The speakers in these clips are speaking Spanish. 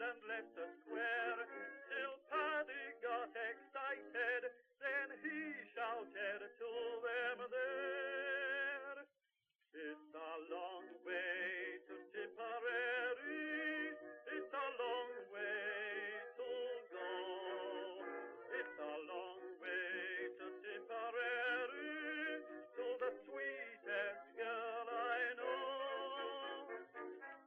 and left the square. Till Paddy got excited, then he shouted to them there. It's a long way to Tipperary, it's a long way to go. It's a long way to Tipperary, to the sweetest girl I know.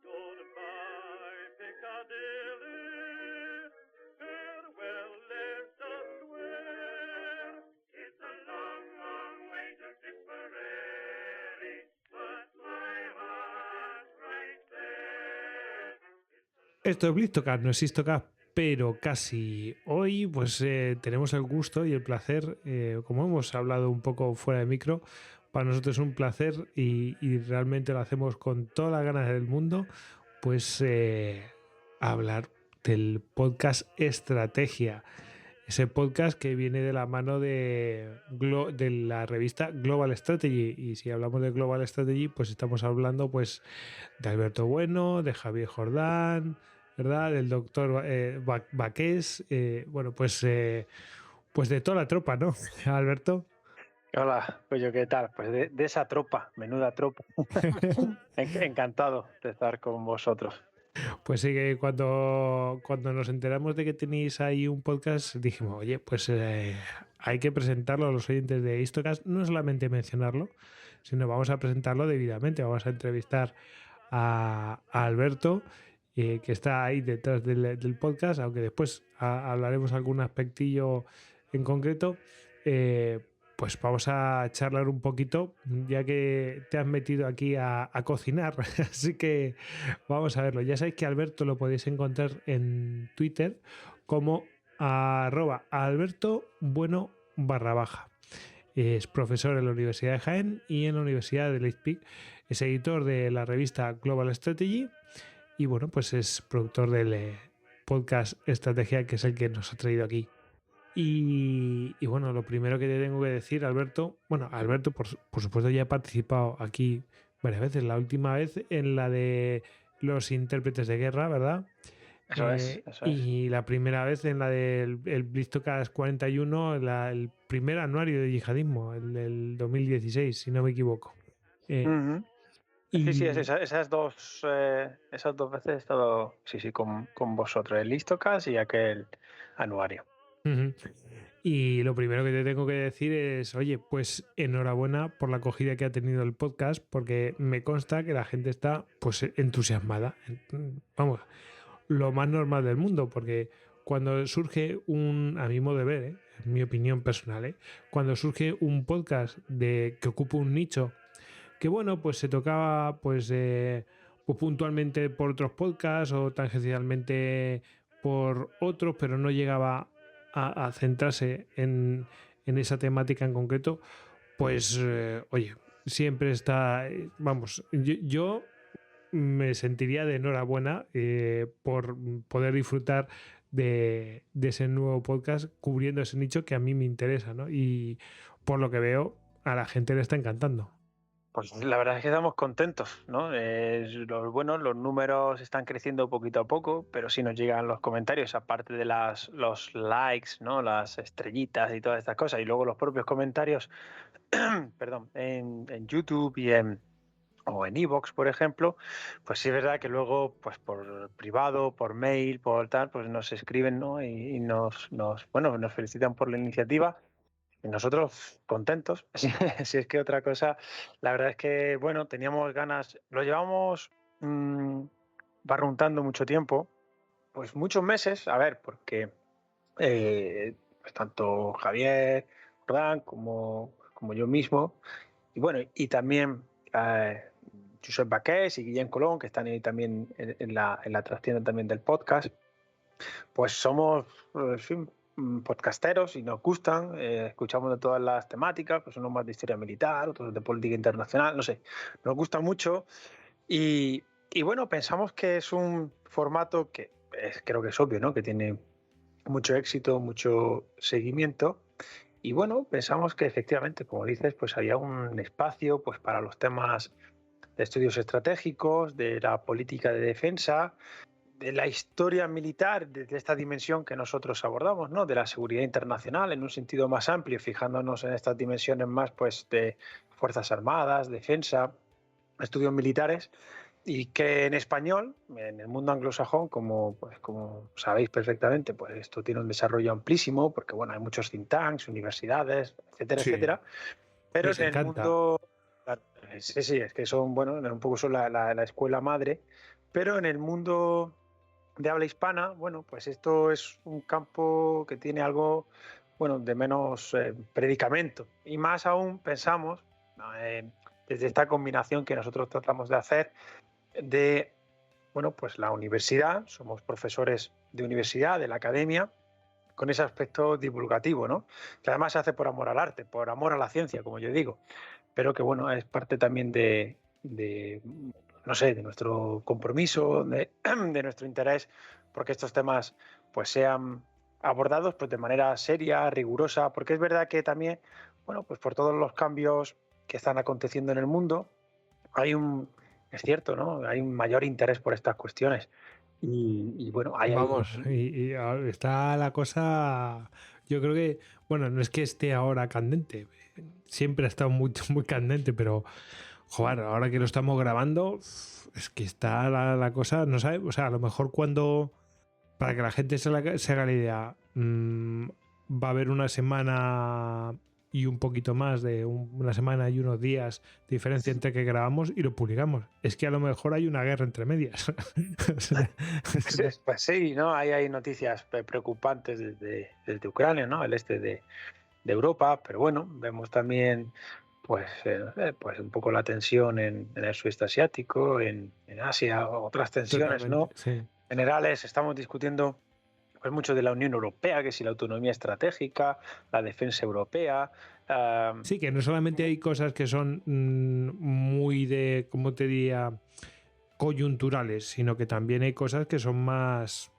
Goodbye Piccadilly, farewell Leicester Square. It's a long, long way to Tipperary, but my heart's right there. Esto es Blistocast, no es Histocast, pero casi. Hoy pues tenemos el gusto y el placer, como hemos hablado un poco fuera de micro, para nosotros es un placer y realmente lo hacemos con todas las ganas del mundo, pues hablar del podcast Estrategia. Ese podcast que viene de la mano de la revista Global Strategy. Y si hablamos de Global Strategy, pues estamos hablando pues de Alberto Bueno, de Javier Jordán, ¿verdad? Del doctor Baqués, bueno, pues de toda la tropa, ¿no, Alberto? Hola, Coyo, ¿qué tal? Pues de esa tropa, menuda tropa. Encantado de estar con vosotros. Pues sí, que cuando nos enteramos de que tenéis ahí un podcast, dijimos, oye, pues hay que presentarlo a los oyentes de Histocast, no solamente mencionarlo, sino vamos a presentarlo debidamente. Vamos a entrevistar a Alberto, que está ahí detrás del podcast, aunque después hablaremos algún aspectillo en concreto. Pues vamos a charlar un poquito, ya que te has metido aquí a cocinar. Así que vamos a verlo. Ya sabéis que Alberto lo podéis encontrar en Twitter como @AlbertoBueno_. Es profesor en la Universidad de Jaén y en la Universidad de Leipzig. Es editor de la revista Global Strategy y bueno, pues es productor del podcast Estrategia, que es el que nos ha traído aquí. Y bueno, lo primero que te tengo que decir, Alberto, por supuesto ya he participado aquí varias veces, la última vez en la de los intérpretes de guerra, ¿verdad? Eso es. Y la primera vez en la del Blistocast 41, el primer anuario de yihadismo, el del 2016, si no me equivoco. Sí, esas dos veces he estado con vosotros, el Histocast y aquel anuario. Y lo primero que te tengo que decir es, oye, pues enhorabuena por la acogida que ha tenido el podcast, porque me consta que la gente está pues entusiasmada. Vamos, lo más normal del mundo, porque cuando surge a mi modo de ver, en mi opinión personal, cuando surge un podcast que ocupa un nicho, que bueno, pues se tocaba pues puntualmente por otros podcasts o tangencialmente por otros, pero no llegaba a centrarse en esa temática en concreto, pues oye, siempre está, vamos, yo me sentiría de enhorabuena por poder disfrutar de ese nuevo podcast cubriendo ese nicho que a mí me interesa, ¿no? Y por lo que veo, a la gente le está encantando. Pues la verdad es que estamos contentos, ¿no? Los números están creciendo poquito a poco, pero sí nos llegan los comentarios, aparte de los likes, ¿no? Las estrellitas y todas estas cosas, y luego los propios comentarios, perdón, en YouTube o en iVoox, por ejemplo, pues sí es verdad que luego, pues por privado, por mail, por tal, pues nos escriben, ¿no? Y nos felicitan por la iniciativa. Y nosotros contentos, si es que otra cosa, la verdad es que, bueno, teníamos ganas, lo llevamos barruntando mucho tiempo, pues muchos meses, a ver, porque pues tanto Javier Jordán como yo mismo, y bueno, y también Josep Baqués y Guillem Colón, que están ahí también en la trastienda también del podcast, pues somos podcasteros y nos gustan, escuchamos de todas las temáticas, pues unos más de historia militar, otros de política internacional, no sé, nos gusta mucho y bueno, pensamos que es un formato que creo que es obvio, ¿no? Que tiene mucho éxito, mucho seguimiento y bueno, pensamos que efectivamente, como dices, pues había un espacio pues para los temas de estudios estratégicos, de la política de defensa de la historia militar desde esta dimensión que nosotros abordamos, ¿no? De la seguridad internacional en un sentido más amplio, fijándonos en estas dimensiones más pues, de Fuerzas Armadas, defensa, estudios militares, y que en español, en el mundo anglosajón, como sabéis perfectamente, pues esto tiene un desarrollo amplísimo, porque bueno, hay muchos think tanks, universidades, etcétera, Sí, etcétera, pero les en el encanta. mundo, claro, sí, es que son, bueno, un poco son la escuela madre, pero en el mundo de habla hispana, bueno, pues esto es un campo que tiene algo, bueno, de menos predicamento. Y más aún pensamos, ¿no? Desde esta combinación que nosotros tratamos de hacer de, bueno, pues la universidad, somos profesores de universidad, de la academia, con ese aspecto divulgativo, ¿no? Que además se hace por amor al arte, por amor a la ciencia, como yo digo, pero que, bueno, es parte también de no sé, de nuestro compromiso, de nuestro interés, porque estos temas pues sean abordados pues, de manera seria, rigurosa, porque es verdad que también, bueno, pues por todos los cambios que están aconteciendo en el mundo, hay un, es cierto, ¿no? Hay un mayor interés por estas cuestiones. Y bueno, hay Vamos, está la cosa, yo creo que, bueno, no es que esté ahora candente, siempre ha estado muy, muy candente, pero, joder, ahora que lo estamos grabando, es que está la cosa, no sabe, o sea, a lo mejor cuando, para que la gente se haga la idea, va a haber una semana y un poquito más de una semana y unos días de diferencia entre que grabamos y lo publicamos. Es que a lo mejor hay una guerra entre medias. O sea, pues sí, ¿no? Ahí hay noticias preocupantes desde Ucrania, ¿no? El este de Europa, pero bueno, vemos también pues, pues un poco la tensión en el sudeste asiático, en Asia, otras tensiones, totalmente, ¿no? sí. Generales, estamos discutiendo pues mucho de la Unión Europea, que si la autonomía estratégica, la defensa europea. ah, Sí, que no solamente hay cosas que son muy de, ¿cómo te diría? Coyunturales, sino que también hay cosas que son más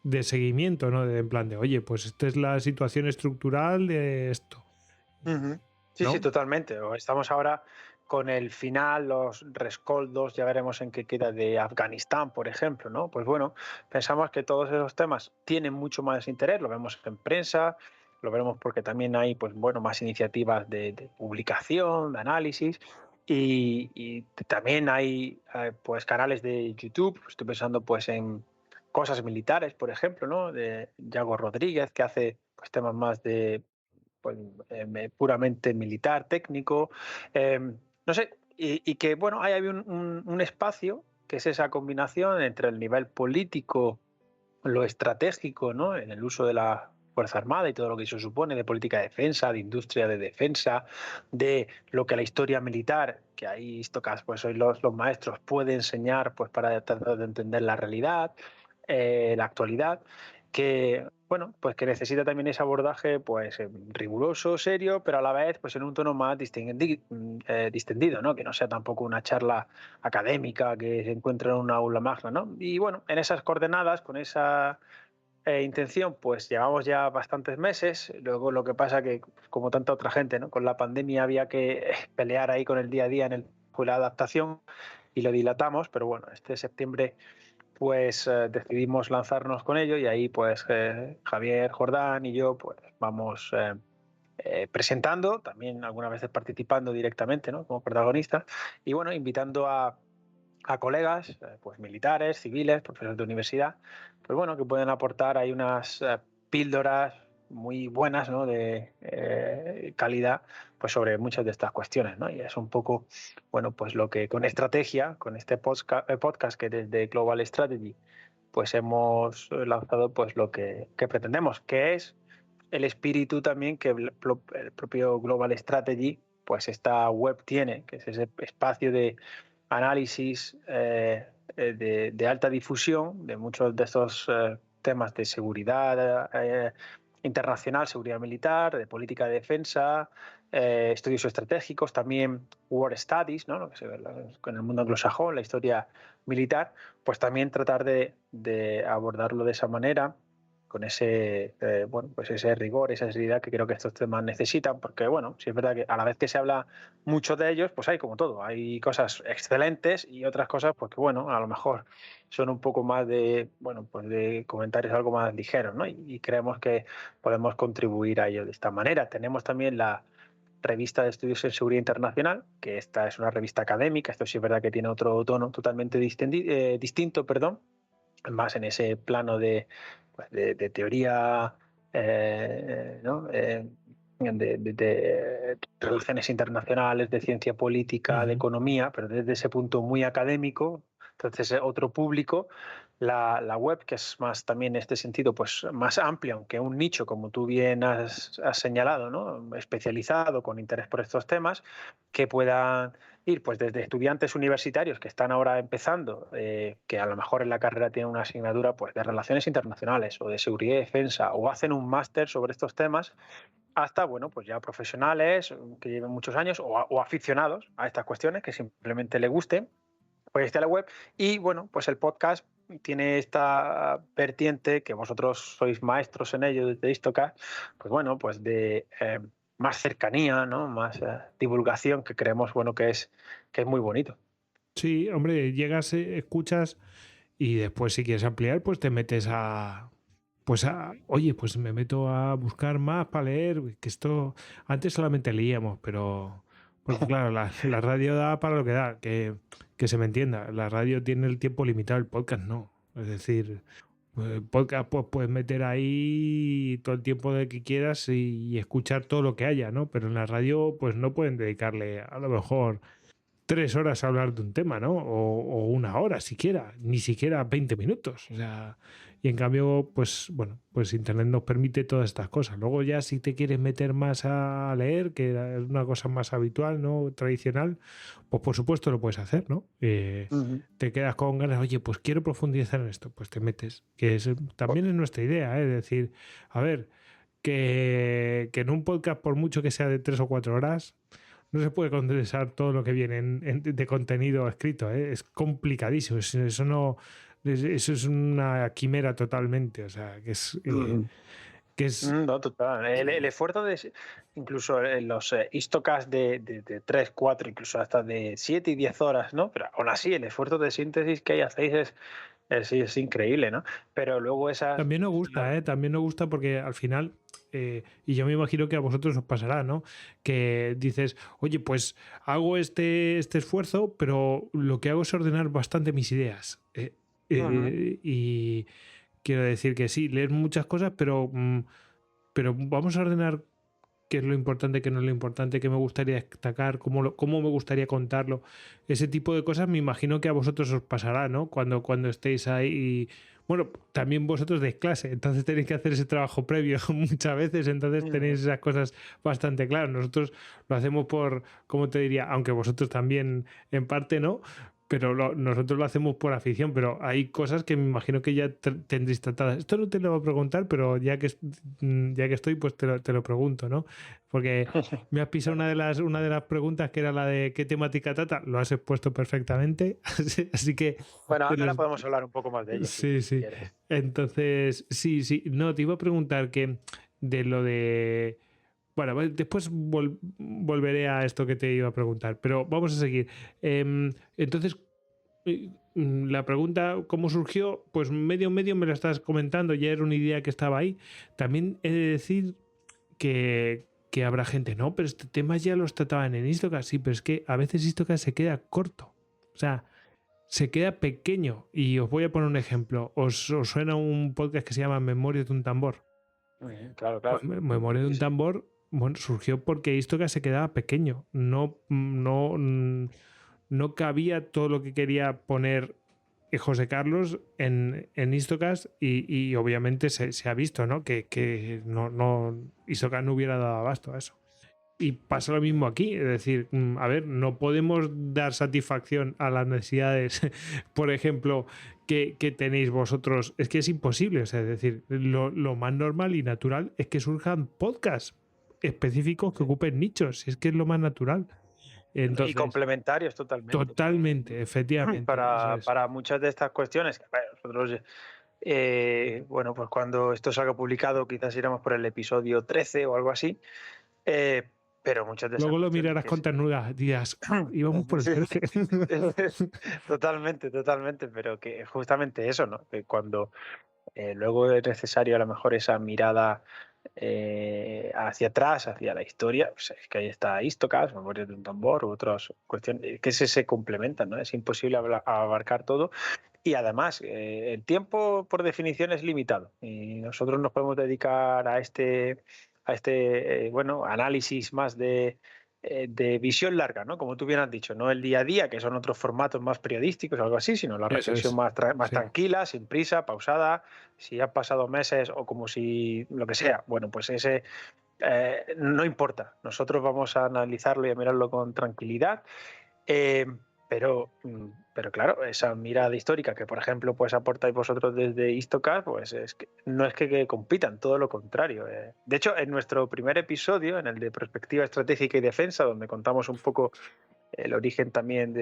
de seguimiento, ¿no? En plan de, oye, pues esta es la situación estructural de esto, Ujú. Sí, sí, ¿no? totalmente. Estamos ahora con el final, los rescoldos, ya veremos en qué queda de Afganistán, por ejemplo, ¿no? Pues bueno, pensamos que todos esos temas tienen mucho más interés, lo vemos en prensa, lo veremos porque también hay, pues bueno, más iniciativas de publicación, de análisis, y también hay, pues, canales de YouTube, estoy pensando, pues, en cosas militares, por ejemplo, ¿no? De Yago Rodríguez, que hace, pues, temas más de pues, puramente militar, técnico, no sé, y que bueno, hay un espacio que es esa combinación entre el nivel político, lo estratégico, ¿no? En el uso de la Fuerza Armada y todo lo que eso supone de política de defensa, de industria de defensa, de lo que la historia militar, que ahí tocas, pues hoy los maestros puede enseñar pues para tratar de entender la realidad, la actualidad, que bueno, pues que necesita también ese abordaje pues riguroso, serio, pero a la vez pues en un tono más distendido, ¿no? Que no sea tampoco una charla académica que se encuentra en una aula magna, ¿no? Y bueno, en esas coordenadas, con esa intención, pues llevamos ya bastantes meses. Luego lo que pasa que, pues, como tanta otra gente, ¿no? Con la pandemia había que pelear ahí con el día a día en pues, la adaptación y lo dilatamos, pero bueno, este septiembre pues decidimos lanzarnos con ello y ahí pues Javier Jordán y yo pues vamos presentando, también algunas veces participando directamente, ¿no? Como protagonistas y bueno, invitando a colegas, pues militares, civiles, profesores de universidad, pues bueno, que pueden aportar ahí unas píldoras muy buenas, ¿no? De calidad, pues sobre muchas de estas cuestiones, ¿no? Y es un poco, bueno, pues lo que con estrategia, con este podcast que desde Global Strategy, pues hemos lanzado, pues lo que pretendemos, que es el espíritu también que el propio Global Strategy, pues esta web tiene, que es ese espacio de análisis de alta difusión de muchos de estos temas de seguridad internacional, seguridad militar, de política de defensa, estudios estratégicos, también war studies, ¿no? Lo que se ve en el mundo anglosajón, la historia militar, pues también tratar de abordarlo de esa manera con ese, bueno, pues ese rigor, esa seriedad que creo que estos temas necesitan, porque bueno, sí es verdad que a la vez que se habla mucho de ellos, pues hay como todo, hay cosas excelentes y otras cosas, pues que bueno, a lo mejor son un poco más de, bueno, pues de comentarios algo más ligeros, ¿no? Y creemos que podemos contribuir a ello de esta manera. Tenemos también la revista de estudios en seguridad internacional, que esta es una revista académica, esto sí es verdad que tiene otro tono totalmente distinto, perdón, más en ese plano de, pues de teoría, ¿no? De relaciones internacionales, de ciencia política, de economía, pero desde ese punto muy académico. Entonces, otro público, la web, que es más también en este sentido, pues más amplia, aunque un nicho, como tú bien has señalado, ¿no? Especializado, con interés por estos temas, que puedan ir pues desde estudiantes universitarios que están ahora empezando, que a lo mejor en la carrera tienen una asignatura pues de relaciones internacionales o de seguridad y defensa, o hacen un máster sobre estos temas, hasta bueno, pues ya profesionales que lleven muchos años o aficionados a estas cuestiones que simplemente les guste, pues está la web. Y bueno, pues el podcast tiene esta vertiente que vosotros sois maestros en ello desde Istocast, pues bueno, pues de más cercanía, ¿no? Más divulgación, que creemos bueno que es muy bonito. Sí, hombre, llegas, escuchas y después si quieres ampliar, pues te metes oye, pues me meto a buscar más para leer, que esto antes solamente leíamos, pero porque claro, la radio da para lo que da, que se me entienda, la radio tiene el tiempo limitado, el podcast no. Es decir, el podcast pues puedes meter ahí todo el tiempo de que quieras y escuchar todo lo que haya, ¿no? Pero en la radio pues no pueden dedicarle a lo mejor 3 horas a hablar de un tema, ¿no? O una hora siquiera, ni siquiera 20 minutos. O sea, y en cambio, pues bueno, pues Internet nos permite todas estas cosas. Luego ya si te quieres meter más a leer, que es una cosa más habitual, ¿no? Tradicional, pues por supuesto lo puedes hacer, ¿no? Te quedas con ganas, oye, pues quiero profundizar en esto, pues te metes. También es nuestra idea, ¿eh? Es decir, a ver, que en un podcast, por mucho que sea de 3 o 4 horas, no se puede condensar todo lo que viene de contenido escrito, ¿eh? Es complicadísimo. Eso es una quimera totalmente. O sea, que es No, total. El esfuerzo de incluso en los Istocast de 3, 4, incluso hasta de 7 y 10 horas, ¿no? Pero aún así, el esfuerzo de síntesis que hacéis es increíble, ¿no? Pero luego esas... también nos gusta, ¿eh? También nos gusta porque al final, y yo me imagino que a vosotros os pasará, ¿no? Que dices, oye, pues hago este esfuerzo, pero lo que hago es ordenar bastante mis ideas. Y quiero decir que sí, lees muchas cosas, pero vamos a ordenar qué es lo importante, qué no es lo importante, qué me gustaría destacar, cómo me gustaría contarlo. Ese tipo de cosas me imagino que a vosotros os pasará, ¿no? Cuando estéis ahí. Bueno, también vosotros de clase, entonces tenéis que hacer ese trabajo previo muchas veces, entonces tenéis esas cosas bastante claras. Nosotros lo hacemos ¿cómo te diría? Aunque vosotros también en parte, ¿no? Pero nosotros lo hacemos por afición, pero hay cosas que me imagino que ya tendréis tratadas. Esto no te lo voy a preguntar, pero ya que estoy, pues te lo pregunto, ¿no? Porque me has pisado una de las preguntas, que era la de qué temática trata. Lo has expuesto perfectamente, así que... Bueno, ahora podemos hablar un poco más de ello. Sí. Quieres. Entonces, sí. No, te iba a preguntar que de lo de... Bueno, después volveré a esto que te iba a preguntar, pero vamos a seguir. Entonces, la pregunta, ¿cómo surgió? Pues medio me la estás comentando, ya era una idea que estaba ahí. También he de decir que habrá gente, no, pero este tema ya los trataban en Istocast, sí, pero es que a veces Istocast se queda corto, o sea, se queda pequeño. Y os voy a poner un ejemplo. ¿Os suena un podcast que se llama Memorias de un tambor? Claro. Pues, Memoria de un tambor, bueno, surgió porque Istocast se quedaba pequeño. No cabía todo lo que quería poner José Carlos en Istocast y obviamente se ha visto, ¿no? Que Istocast no hubiera dado abasto a eso. Y pasa lo mismo aquí, es decir, a ver, no podemos dar satisfacción a las necesidades, por ejemplo, que tenéis vosotros. Es que es imposible, o sea, es decir, lo más normal y natural es que surjan podcasts específicos que ocupen nichos, es que es lo más natural. Entonces, y complementarios totalmente. Totalmente, efectivamente. Para muchas de estas cuestiones, nosotros Bueno, pues cuando esto salga publicado quizás iremos por el episodio 13 o algo así. Pero muchas de esas Luego lo cuestiones mirarás que con ternura, dirás, íbamos por el sí, 13. totalmente, totalmente, pero que justamente eso, ¿no? Que cuando luego es necesario a lo mejor esa mirada hacia atrás, hacia la historia, pues es que ahí está Istocast, Memorias de un tambor, u otras cuestiones, que se complementan, ¿no? Es imposible abarcar todo. Y además, el tiempo por definición es limitado y nosotros nos podemos dedicar a este bueno, análisis más de visión larga, ¿no? Como tú bien has dicho, no el día a día, que son otros formatos más periodísticos o algo así, sino la Eso reflexión es. más Sí. tranquila, sin prisa, pausada, si han pasado meses o como si lo que sea. Bueno, pues ese no importa. Nosotros vamos a analizarlo y a mirarlo con tranquilidad. Eh, pero claro, esa mirada histórica que, por ejemplo, pues aportáis vosotros desde Istocast, pues es que no es que compitan, todo lo contrario. De hecho, en nuestro primer episodio, en el de Perspectiva Estratégica y Defensa, donde contamos un poco el origen también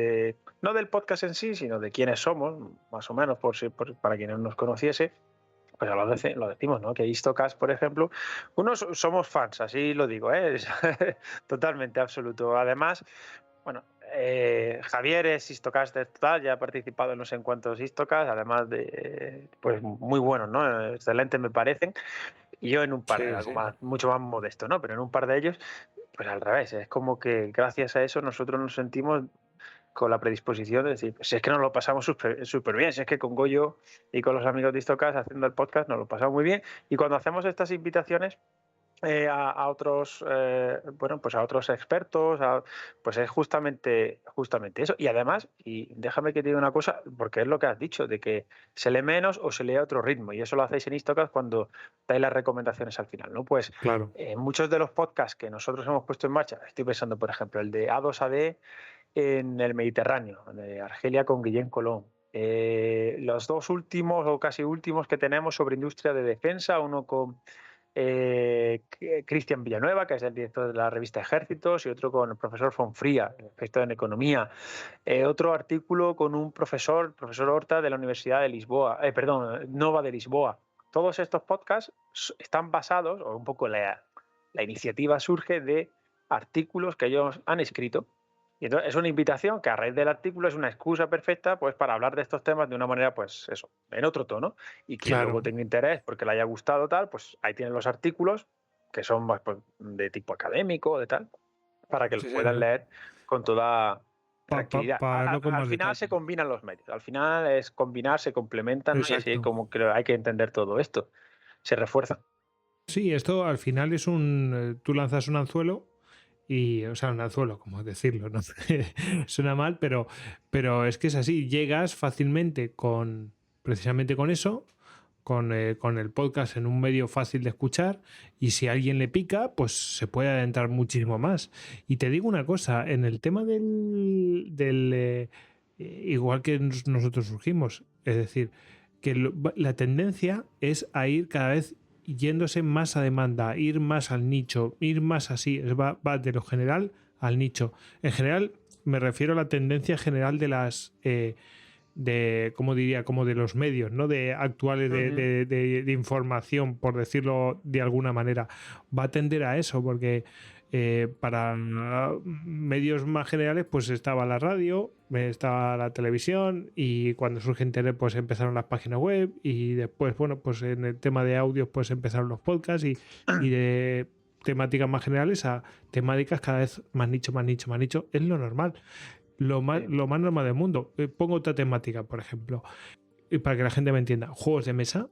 no del podcast en sí, sino de quiénes somos, más o menos, para quien no nos conociese, pues lo decimos, ¿no? Que Istocast, por ejemplo, unos somos fans, así lo digo, ¿eh? Totalmente absoluto. Además, bueno, Javier es Histocaster total, ya ha participado en no sé en cuántos Histocast, además de, pues muy buenos, ¿no? Excelentes me parecen. Y yo en un par, Sí, algo sí. más, mucho más modesto, ¿no? Pero en un par de ellos, pues al revés, es como que gracias a eso nosotros nos sentimos con la predisposición de decir, si es que nos lo pasamos súper bien, si es que con Goyo y con los amigos de Histocast haciendo el podcast nos lo pasamos muy bien. Y cuando hacemos estas invitaciones a otros bueno, pues a otros expertos, pues es justamente eso. Y además, y déjame que te diga una cosa, porque es lo que has dicho, de que se lee menos o se lee a otro ritmo, y eso lo hacéis en Istocast cuando dais las recomendaciones al final, ¿no? Pues Claro. muchos de los podcasts que nosotros hemos puesto en marcha, estoy pensando, por ejemplo, el de A2AD en el Mediterráneo, de Argelia con Guillén Colón. Los dos últimos o casi últimos que tenemos sobre industria de defensa, uno con Cristian Villanueva, que es el director de la revista Ejércitos, y otro con el profesor Fonfría, experto en economía. Otro artículo con un profesor Horta de la Universidad de Lisboa, Nova de Lisboa. Todos estos podcasts están basados, o un poco la iniciativa surge de artículos que ellos han escrito. Y entonces es una invitación que a raíz del artículo es una excusa perfecta pues para hablar de estos temas de una manera, pues eso, en otro tono. Y quien luego Claro. tenga interés porque le haya gustado tal, pues ahí tienen los artículos que son más pues, de tipo académico o de tal, para que los Sí, puedan señor. leer con toda tranquilidad. Para verlo con Al más final detalle. se combinan los medios, al final es combinar, se complementan, ¿no? Y así Exacto. como que hay que entender todo esto, se refuerza. Sí, esto al final es tú lanzas un anzuelo y, o sea, un anzuelo, como decirlo, ¿no? Suena mal, pero es que es así. Llegas fácilmente precisamente con eso, con el podcast en un medio fácil de escuchar, y si a alguien le pica, pues se puede adentrar muchísimo más. Y te digo una cosa, en el tema igual que nosotros surgimos, es decir, que la tendencia es a ir cada vez yéndose más a demanda, ir más al nicho, ir más así, va de lo general al nicho. En general, me refiero a la tendencia general de las ¿cómo diría? Como de los medios, ¿no? De actuales de información, por decirlo de alguna manera. Va a tender a eso, porque para medios más generales, pues estaba la radio, estaba la televisión, y cuando surge internet, pues empezaron las páginas web, y después, bueno, pues en el tema de audios, pues empezaron los podcasts, y de temáticas más generales a temáticas cada vez más nicho, más nicho, más nicho. Es lo normal. Lo más normal del mundo. Pongo otra temática, por ejemplo, y para que la gente me entienda. Juegos de mesa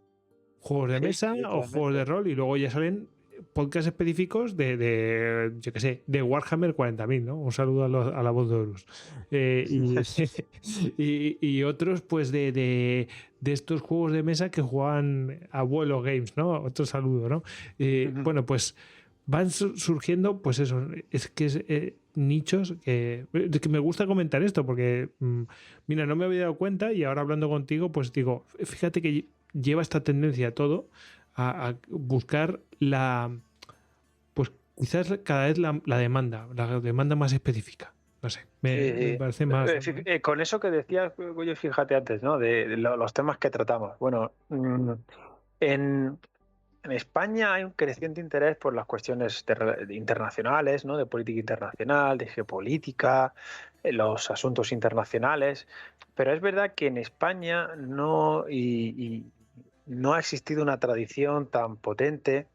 o juegos de rol, y luego ya salen podcasts específicos yo qué sé, de Warhammer 40.000, ¿no? Un saludo a la voz de Horus. Y otros, pues, de estos juegos de mesa que juegan Abuelo Games, ¿no? Otro saludo, ¿no? Bueno, pues van surgiendo, pues eso, es que es nichos que me gusta comentar esto, porque mira, no me había dado cuenta, y ahora hablando contigo, pues digo, fíjate que lleva esta tendencia todo a buscar pues quizás cada vez la demanda más específica. no sé, me parece más... Con eso que decías, Goyo, fíjate antes, ¿no? De los temas que tratamos. Bueno, en, en España hay un creciente interés por las cuestiones internacionales, ¿no? De política internacional, de geopolítica, los asuntos internacionales. Pero es verdad que en España no ha existido una tradición tan potente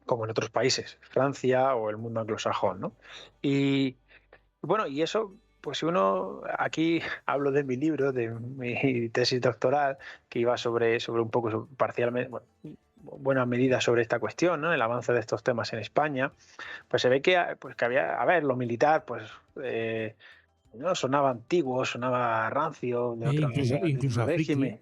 como en otros países, Francia o el mundo anglosajón, ¿no? Y bueno, y eso, pues si uno, aquí hablo de mi libro, de mi tesis doctoral, que iba sobre un poco, parcialmente, bueno, buena medida sobre esta cuestión, ¿no? El avance de estos temas en España, pues se ve pues que había, a ver, lo militar, pues no sonaba antiguo, sonaba rancio de Incluso otro a friki. régimen.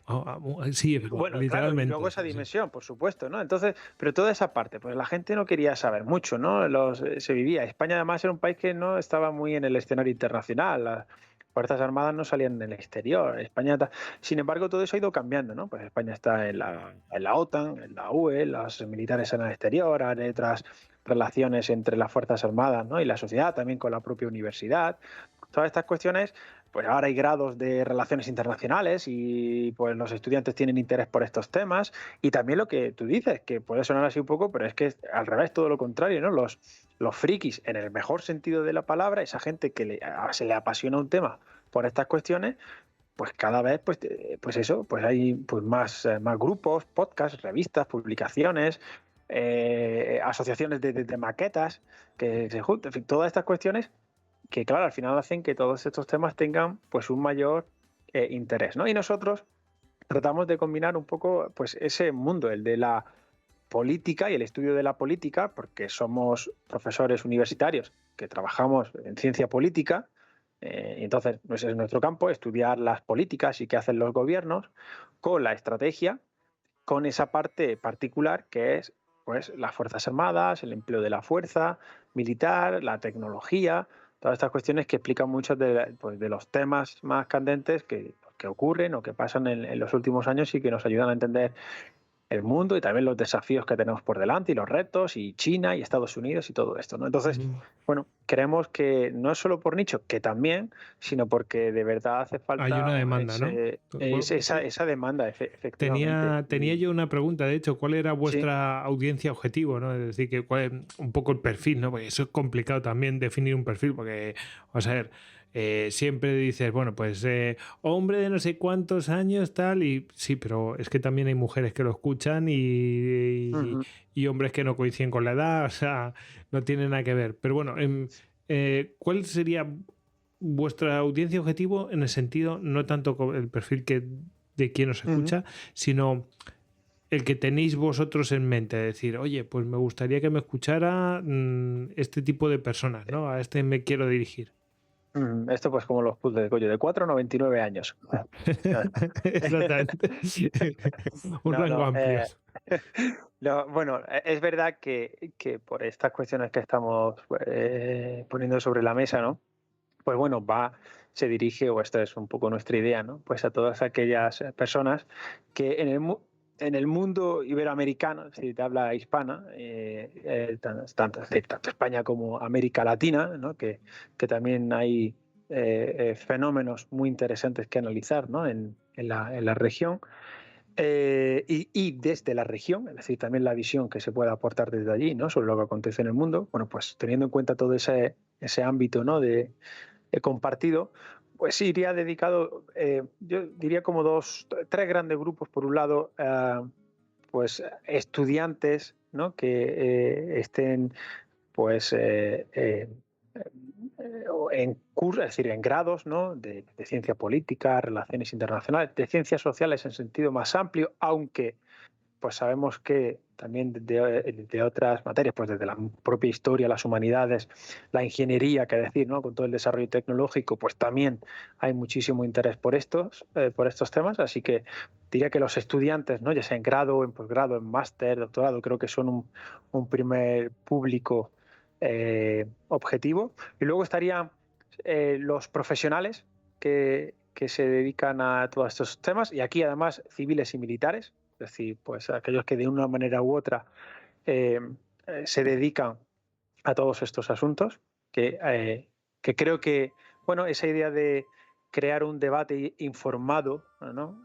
Sí, es verdad, Bueno, claro, y luego literalmente. esa Sí, sí. dimensión, por supuesto, ¿no? Entonces, pero toda esa parte, pues la gente no quería saber mucho, ¿no? Se vivía. España además era un país que no estaba muy en el escenario internacional. Las Fuerzas Armadas no salían en el exterior. Sin embargo, todo eso ha ido cambiando, ¿no? Pues España está en la OTAN, en la UE, los militares en el exterior, hay otras relaciones entre las Fuerzas Armadas, ¿no? Y la sociedad, también con la propia universidad. Todas estas cuestiones, pues ahora hay grados de relaciones internacionales y pues los estudiantes tienen interés por estos temas, y también lo que tú dices, que puede sonar así un poco, pero es que al revés, todo lo contrario, ¿no? Los frikis, en el mejor sentido de la palabra, esa gente que se le apasiona un tema por estas cuestiones, pues cada vez, pues eso, pues hay pues más grupos, podcasts, revistas, publicaciones, asociaciones de maquetas que se juntan, en fin, todas estas cuestiones que, claro, al final hacen que todos estos temas tengan pues un mayor interés, ¿no? Y nosotros tratamos de combinar un poco pues ese mundo, el de la política y el estudio de la política, porque somos profesores universitarios que trabajamos en ciencia política, y entonces pues es nuestro campo estudiar las políticas y qué hacen los gobiernos con la estrategia, con esa parte particular que es pues las Fuerzas Armadas, el empleo de la fuerza militar, la tecnología, todas estas cuestiones que explican muchos de los temas más candentes que ocurren o que pasan en los últimos años y que nos ayudan a entender el mundo y también los desafíos que tenemos por delante y los retos, y China y Estados Unidos y todo esto, ¿no? Entonces, bueno, creemos que no es solo por nicho, que también, sino porque de verdad hace Hay una falta demanda, ¿no? esa demanda, efectivamente. Tenía yo una pregunta, de hecho, ¿cuál era Sí. vuestra audiencia objetivo, ¿no? Es decir, que cuál es un poco el perfil, ¿no? Porque eso es complicado también definir un perfil, porque, vamos a ver, siempre dices, bueno, pues hombre de no sé cuántos años, tal, y sí, pero es que también hay mujeres que lo escuchan Ujú. y hombres que no coinciden con la edad, o sea, no tiene nada que ver. Pero bueno, ¿cuál sería vuestra audiencia objetivo en el sentido, no tanto con el perfil de quien os Ujú. escucha, sino el que tenéis vosotros en mente? Decir, oye, pues me gustaría que me escuchara este tipo de personas, ¿no? A este me quiero dirigir. Esto pues como los puzzles, coño, de 4 a 99 años. Exactamente. Un No, rango no. amplio. No, bueno, es verdad que por estas cuestiones que estamos poniendo sobre la mesa, ¿no? Pues bueno, se dirige, o esta es un poco nuestra idea, ¿no? Pues a todas aquellas personas que en el mundo iberoamericano, si te habla hispana, tanto España como América Latina, ¿no? Que también hay fenómenos muy interesantes que analizar, ¿no? En la región. Y desde la región, es decir, también la visión que se puede aportar desde allí, ¿no? Sobre lo que acontece en el mundo, bueno, pues teniendo en cuenta todo ese ámbito, ¿no? Compartido, pues sí, iría dedicado, yo diría como tres grandes grupos. Por un lado, pues estudiantes, ¿no? Que estén pues en cursos, es decir, en grados, ¿no? de ciencia política, relaciones internacionales, de ciencias sociales en sentido más amplio, aunque pues sabemos que también de otras materias, pues desde la propia historia, las humanidades, la ingeniería, que decir, ¿no? Con todo el desarrollo tecnológico, pues también hay muchísimo interés por estos temas. Así que diría que los estudiantes, ¿no? Ya sea en grado, en posgrado, en máster, doctorado, creo que son un primer público objetivo. Y luego estarían los profesionales que se dedican a todos estos temas, y aquí además civiles y militares, es decir, pues aquellos que de una manera u otra eh, se dedican a todos estos asuntos, que creo que bueno, esa idea de crear un debate informado, ¿no?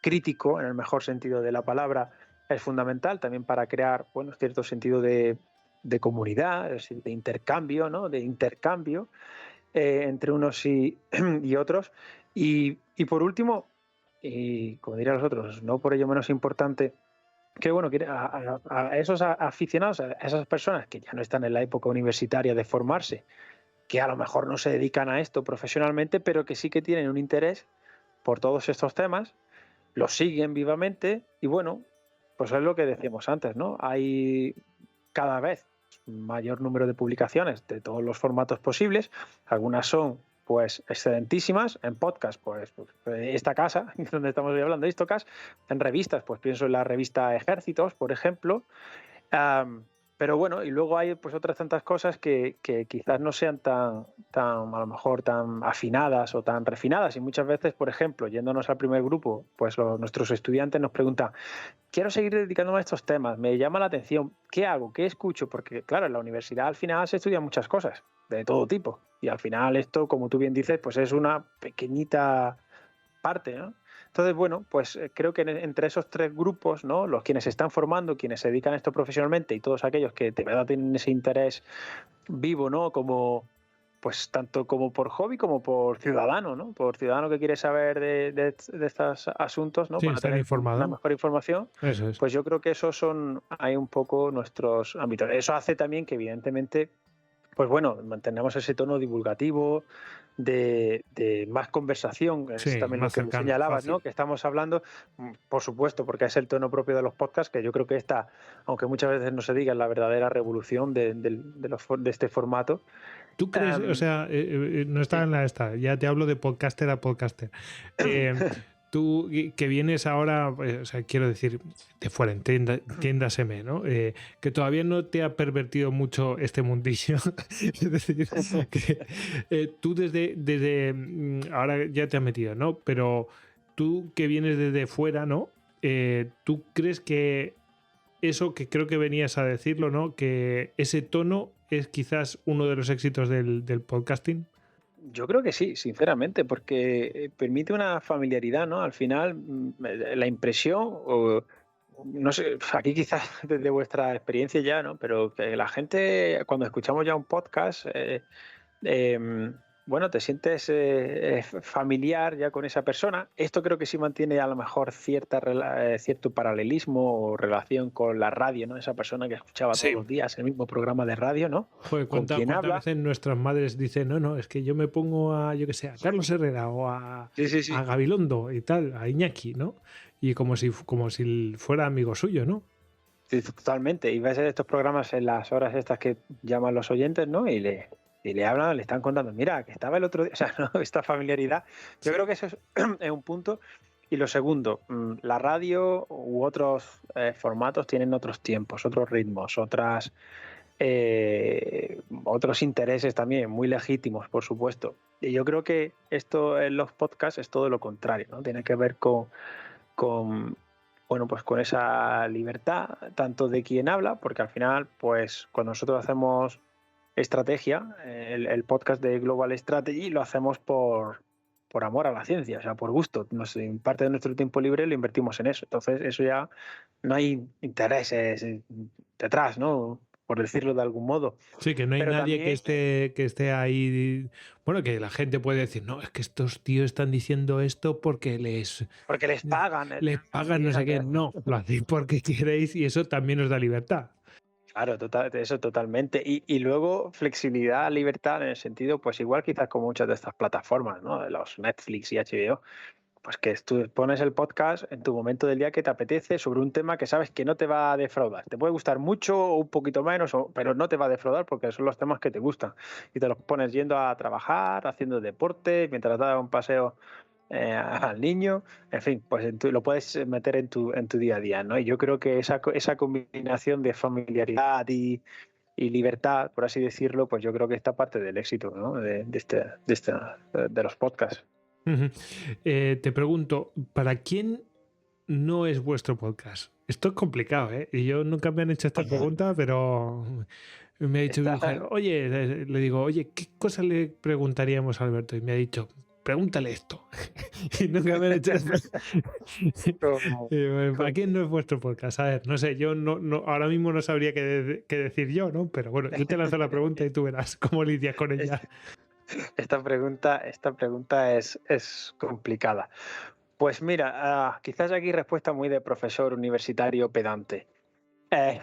Crítico, en el mejor sentido de la palabra, es fundamental también para crear, bueno, cierto sentido de comunidad, es decir, de intercambio, ¿no? De intercambio entre unos y otros. Y por último, y como dirían los otros, no por ello menos importante, que bueno, que a esos aficionados, a esas personas que ya no están en la época universitaria de formarse, que a lo mejor no se dedican a esto profesionalmente, pero que sí que tienen un interés por todos estos temas, los siguen vivamente y bueno, pues es lo que decíamos antes, ¿no? Hay cada vez mayor número de publicaciones de todos los formatos posibles, algunas son pues excelentísimas, en podcast pues esta casa, donde estamos hoy hablando de Histocast, en revistas pues pienso en la revista Ejércitos, por ejemplo, pero bueno, y luego hay pues otras tantas cosas que quizás no sean tan a lo mejor tan afinadas o tan refinadas y muchas veces, por ejemplo, yéndonos al primer grupo, pues nuestros estudiantes nos preguntan, quiero seguir dedicándome a estos temas, me llama la atención, ¿qué hago? ¿Qué escucho? Porque claro, en la universidad al final se estudian muchas cosas, de todo tipo, y al final esto, como tú bien dices, pues es una pequeñita parte, ¿no? Entonces, bueno, pues creo que entre esos tres grupos, ¿no? Los quienes se están formando, quienes se dedican a esto profesionalmente y todos aquellos que de verdad tienen ese interés vivo, ¿no? Como, pues tanto como por hobby como por ciudadano, ¿no? Por ciudadano que quiere saber de estos asuntos, ¿no? Sí, Para estar tener informado. una mejor información. Eso es. Pues yo creo que esos son ahí un poco nuestros ámbitos. Eso hace también que evidentemente, pues bueno, mantenemos ese tono divulgativo, de más conversación, es Sí, también más lo que cercano, señalabas, fácil. ¿no? Que estamos hablando, por supuesto, porque es el tono propio de los podcasts, que yo creo que esta, aunque muchas veces no se diga, es la verdadera revolución de este formato. ¿Tú crees, o sea, no está sí. en la esta, ya te hablo de podcaster a podcaster. Tú que vienes ahora, o sea, quiero decir, de fuera, entiéndaseme, ¿no? Que todavía no te ha pervertido mucho este mundillo. Es decir, que tú desde ahora ya te has metido, ¿no? Pero tú que vienes desde fuera, ¿no? ¿Tú crees que eso que creo que venías a decirlo, ¿no? Que ese tono es quizás uno de los éxitos del podcasting. Yo creo que sí, sinceramente, porque permite una familiaridad, ¿no? Al final, la impresión, o no sé, aquí quizás desde vuestra experiencia ya, ¿no? Pero que la gente, cuando escuchamos ya un podcast, bueno, te sientes familiar ya con esa persona. Esto creo que sí mantiene a lo mejor cierto paralelismo o relación con la radio, ¿no? Esa persona que escuchaba todos los días el mismo programa de radio, ¿no? Joder, Con quien ¿cuántas habla. veces nuestras madres dicen, no, es que yo me pongo a, yo que sé, a Carlos Herrera o a Gabilondo y tal, a Iñaki, ¿no? Y como si fuera amigo suyo, ¿no? Sí, totalmente. Y ves estos programas en las horas estas que llaman los oyentes, ¿no? Y le hablan, le están contando, mira, que estaba el otro día, o sea, ¿no? Esta familiaridad. Yo creo que eso es un punto. Y lo segundo, la radio u otros formatos tienen otros tiempos, otros ritmos, otros intereses también, muy legítimos, por supuesto. Y yo creo que esto en los podcasts es todo lo contrario, ¿no? Tiene que ver bueno, pues con esa libertad, tanto de quien habla, porque al final, pues cuando nosotros hacemos estrategia, el podcast de Global Strategy lo hacemos por amor a la ciencia, o sea, por gusto. Parte de nuestro tiempo libre lo invertimos en eso. Entonces, eso ya no hay intereses detrás, ¿no? Por decirlo de algún modo. Sí, que no hay Pero nadie también, que esté ahí. Bueno, que la gente puede decir, no, es que estos tíos están diciendo esto porque porque les pagan. les pagan no sé qué. No, lo hacéis porque queréis y eso también os da libertad. Claro, eso totalmente. Y luego flexibilidad, libertad en el sentido, pues igual quizás con muchas de estas plataformas, ¿no? De los Netflix y HBO, pues que tú pones el podcast en tu momento del día que te apetece sobre un tema que sabes que no te va a defraudar. Te puede gustar mucho o un poquito menos, pero no te va a defraudar porque son los temas que te gustan. Y te los pones yendo a trabajar, haciendo deporte, mientras das un paseo al niño, en fin, pues lo puedes meter en tu día a día, ¿no? Y yo creo que esa combinación de familiaridad y libertad, por así decirlo, pues yo creo que esta parte del éxito, ¿no? de los podcasts. Te pregunto, ¿para quién no es vuestro podcast? Esto es complicado, ¿eh? Y yo nunca me han hecho esta pregunta, pero Me ha dicho mi Está- mujer, oye, le digo, oye, ¿qué cosa le preguntaríamos a Alberto? Y me ha dicho, pregúntale esto. Y nunca me han hecho eso. como- Y bueno, ¿para como- quién no es vuestro podcast? A ver, no sé, yo ahora mismo no sabría qué decir yo, ¿no? Pero bueno, yo te lanzo la pregunta y tú verás cómo lidias con ella. esta pregunta es complicada. Pues mira, quizás aquí respuesta muy de profesor universitario pedante. Eh,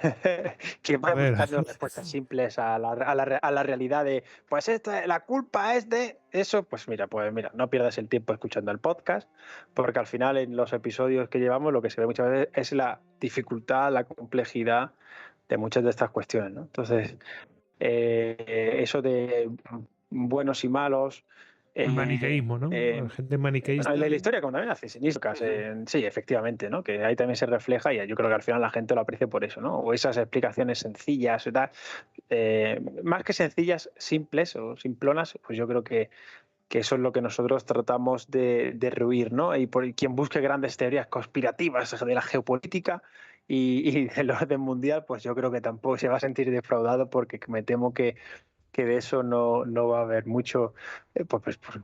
que va A ver, buscando respuestas simples a la realidad de, pues la culpa es de eso. Pues mira, no pierdas el tiempo escuchando el podcast, porque al final en los episodios que llevamos lo que se ve muchas veces es la dificultad, la complejidad de muchas de estas cuestiones, ¿no? Entonces, eso de buenos y malos. el eh, maniqueísmo, ¿no? eh, Gente bueno, maniqueísta. la historia, como también hace Siniscas, sí, efectivamente, ¿no? Que ahí también se refleja y yo creo que al final la gente lo aprecia por eso, ¿no? O esas explicaciones sencillas y tal, más que sencillas, simples o simplonas, pues yo creo que eso es lo que nosotros tratamos de rehuir, ¿no? Y por quien busque grandes teorías conspirativas de la geopolítica y del orden mundial, pues yo creo que tampoco se va a sentir defraudado porque me temo que de eso no va a haber mucho,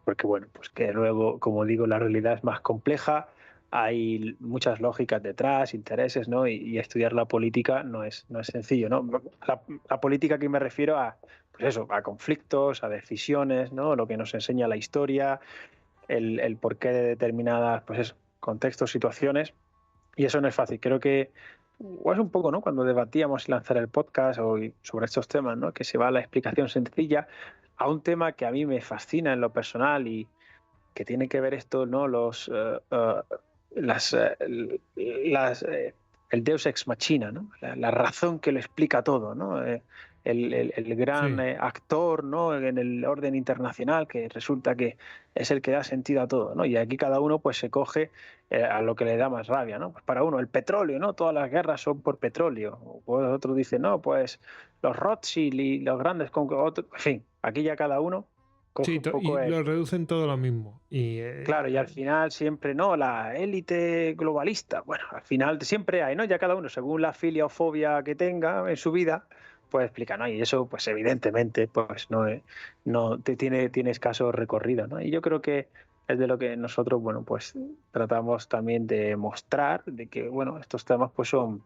porque bueno, pues que luego, como digo, la realidad es más compleja, hay muchas lógicas detrás, intereses, ¿no? Y estudiar la política no es sencillo, ¿no? La política aquí me refiero a, pues eso, a conflictos, a decisiones, ¿no? Lo que nos enseña la historia, el porqué de determinadas, pues eso, contextos, situaciones. Y eso no es fácil. Creo que, o es un poco, ¿no? Cuando debatíamos lanzar el podcast sobre estos temas, ¿no? Que se va a la explicación sencilla a un tema que a mí me fascina en lo personal y que tiene que ver esto, ¿no? Las, el Deus ex machina, ¿no? La razón que lo explica todo, ¿no? El gran Sí. actor, ¿no? En el orden internacional que resulta que es el que da sentido a todo, ¿no? Y aquí cada uno pues se coge a lo que le da más rabia, ¿no? Pues para uno el petróleo, ¿no? Todas las guerras son por petróleo. O pues otro dice, no, pues los Rothschild y los grandes, en fin, aquí ya cada uno coge Sí, un poco y el... lo reducen todo lo mismo. Y Claro, y al final siempre, ¿no? La élite globalista. Bueno, al final siempre hay, ¿no? Ya cada uno, según la filia o fobia que tenga en su vida, pues explica, ¿no? Y eso, pues evidentemente, pues no tiene escaso recorrido, ¿no? Y yo creo que es de lo que nosotros, bueno, pues tratamos también de mostrar, de que, bueno, estos temas pues son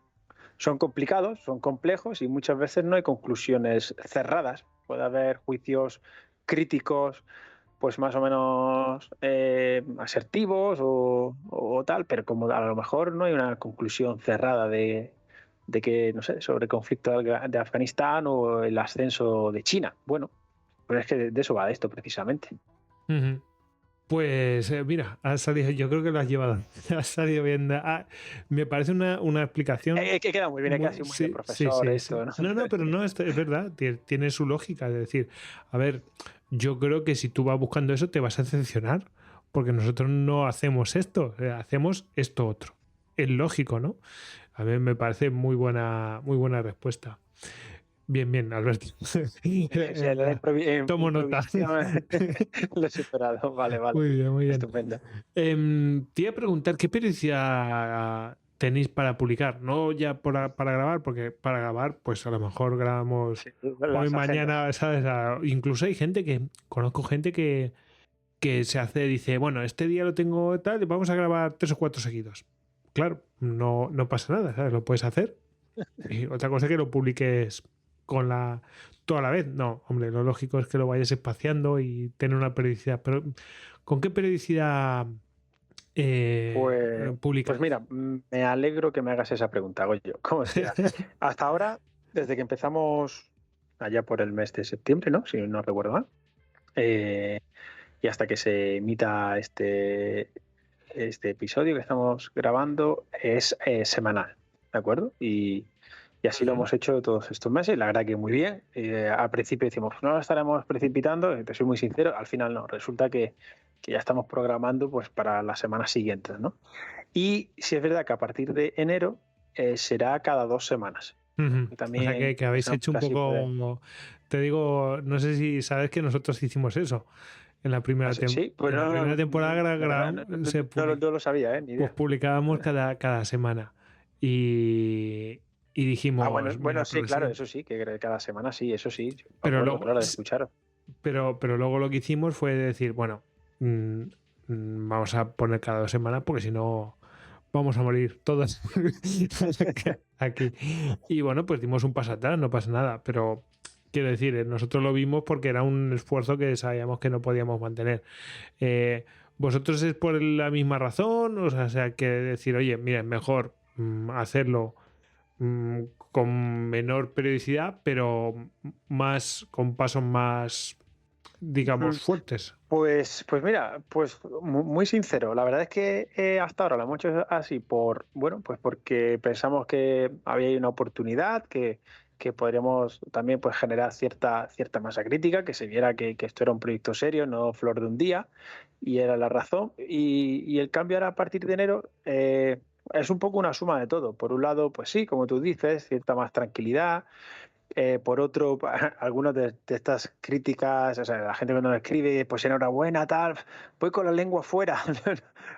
complicados, son complejos y muchas veces no hay conclusiones cerradas. Puede haber juicios críticos pues más o menos asertivos o tal, pero como a lo mejor no hay una conclusión cerrada de que, no sé, sobre el conflicto de Afganistán o el ascenso de China. Bueno, pues es que de eso va esto precisamente. ujú. Pues mira, has salido, yo creo que lo has llevado, has salido bien. Me parece una explicación. Que queda muy bien, hay que así muy de Sí, sí, profesor sí, esto, sí. ¿no? No, pero no, es verdad, tiene su lógica. Es decir, a ver, yo creo que si tú vas buscando eso te vas a decepcionar, porque nosotros no hacemos esto, hacemos esto otro. Es lógico, ¿no? A mí me parece muy buena respuesta. Bien, bien, Alberto. Sí, la Tomo nota. improvisación lo he superado. Vale, vale. Muy bien, muy bien. Estupendo. Te iba a preguntar qué periodicidad tenéis para publicar, no ya para grabar, porque para grabar, pues a lo mejor grabamos Sí, hoy, las agendas. mañana, ¿sabes? Incluso hay gente conozco gente que se hace, dice, bueno, este día lo tengo tal, y vamos a grabar 3 o 4 seguidos. Claro, no pasa nada, ¿sabes? Lo puedes hacer. Y otra cosa es que lo publiques con toda la vez. No, hombre, lo lógico es que lo vayas espaciando y tener una periodicidad. Pero, ¿con qué periodicidad Pues publicáis? mira, me alegro que me hagas esa pregunta, Goyo. ¿Cómo será? Hasta ahora, desde que empezamos allá por el mes de septiembre, ¿no? Si no recuerdo mal, eh, y hasta que se emita este episodio que estamos grabando, es semanal, ¿de acuerdo? Y así lo Ujú. hemos hecho todos estos meses, la verdad que muy bien. Al principio decimos, no lo estaremos precipitando, te soy muy sincero, al final no, resulta que ya estamos programando pues para las semanas siguientes, ¿no? Y sí es verdad que a partir de enero será cada 2 semanas. Ujú. O sea También que habéis hecho pensamos un que así puede. poco. Te digo, no sé si sabes que nosotros hicimos eso en la primera, Sí, pues en la primera temporada. la verdad, no lo sabía, ni Pues idea. publicábamos cada semana. Y, y dijimos, Bueno, mira, sí, claro, sí. eso sí, que cada semana sí, eso sí. Me Pero acuerdo, luego, claro, de escucharos. pero luego lo que hicimos fue decir, bueno, vamos a poner cada 2 semanas porque si no vamos a morir todos aquí. Y bueno, pues dimos un paso atrás, no pasa nada, pero quiero decir, nosotros lo vimos porque era un esfuerzo que sabíamos que no podíamos mantener. ¿Vosotros es por la misma razón? O sea, que decir, oye, mira, es mejor hacerlo con menor periodicidad, pero con pasos más, digamos, fuertes. Pues mira, pues muy sincero, la verdad es que hasta ahora lo hemos hecho así bueno, pues porque pensamos que había una oportunidad, que podríamos también pues generar cierta masa crítica, que se viera que esto era un proyecto serio, no flor de un día, y era la razón. Y el cambio ahora a partir de enero es un poco una suma de todo. Por un lado, pues sí, como tú dices, cierta más tranquilidad. Por otro, algunas de estas críticas, o sea, la gente cuando me escribe, pues enhorabuena, tal, voy con la lengua fuera,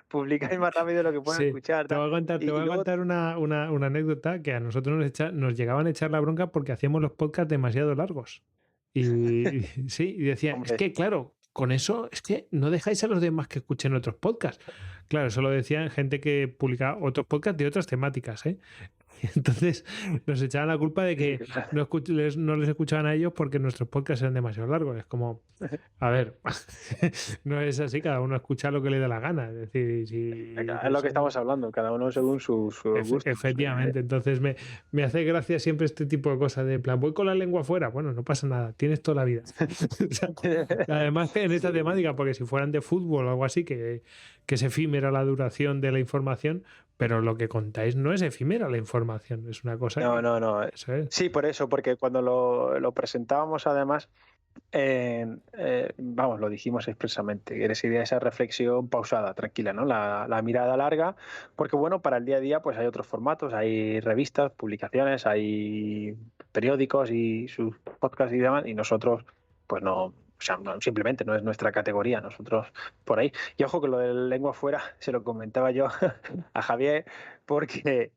publicáis más rápido de lo que pueden Sí, escuchar, te tal. voy a contar, te voy Y a luego, contar una anécdota que a nosotros nos llegaban a echar la bronca porque hacíamos los podcasts demasiado largos. Y sí, y decían, es hombre, que claro, con eso es que no dejáis a los demás que escuchen otros podcasts. Claro, eso lo decían gente que publicaba otros podcasts de otras temáticas, ¿eh? Y entonces nos echaban la culpa de que no les escuchaban a ellos porque nuestros podcasts eran demasiado largos. Es como, a ver, no es así, cada uno escucha lo que le da la gana. Es decir, si es lo que estamos hablando, cada uno según sus gustos. Efectivamente, entonces me hace gracia siempre este tipo de cosas de en plan, voy con la lengua fuera, bueno, no pasa nada, tienes toda la vida. O sea, además que en esta Sí. temática, porque si fueran de fútbol o algo así, que es efímera la duración de la información, pero lo que contáis no es efímera la información, es una cosa No, que, no, no. eso es. Sí, por eso, porque cuando lo presentábamos, además, vamos, lo dijimos expresamente, que esa idea, esa reflexión pausada, tranquila, ¿no? La mirada larga, porque bueno, para el día a día pues hay otros formatos, hay revistas, publicaciones, hay periódicos y sus podcasts y demás, y nosotros pues no, o sea, simplemente no es nuestra categoría, nosotros por ahí. Y ojo que lo de lengua fuera se lo comentaba yo a Javier, porque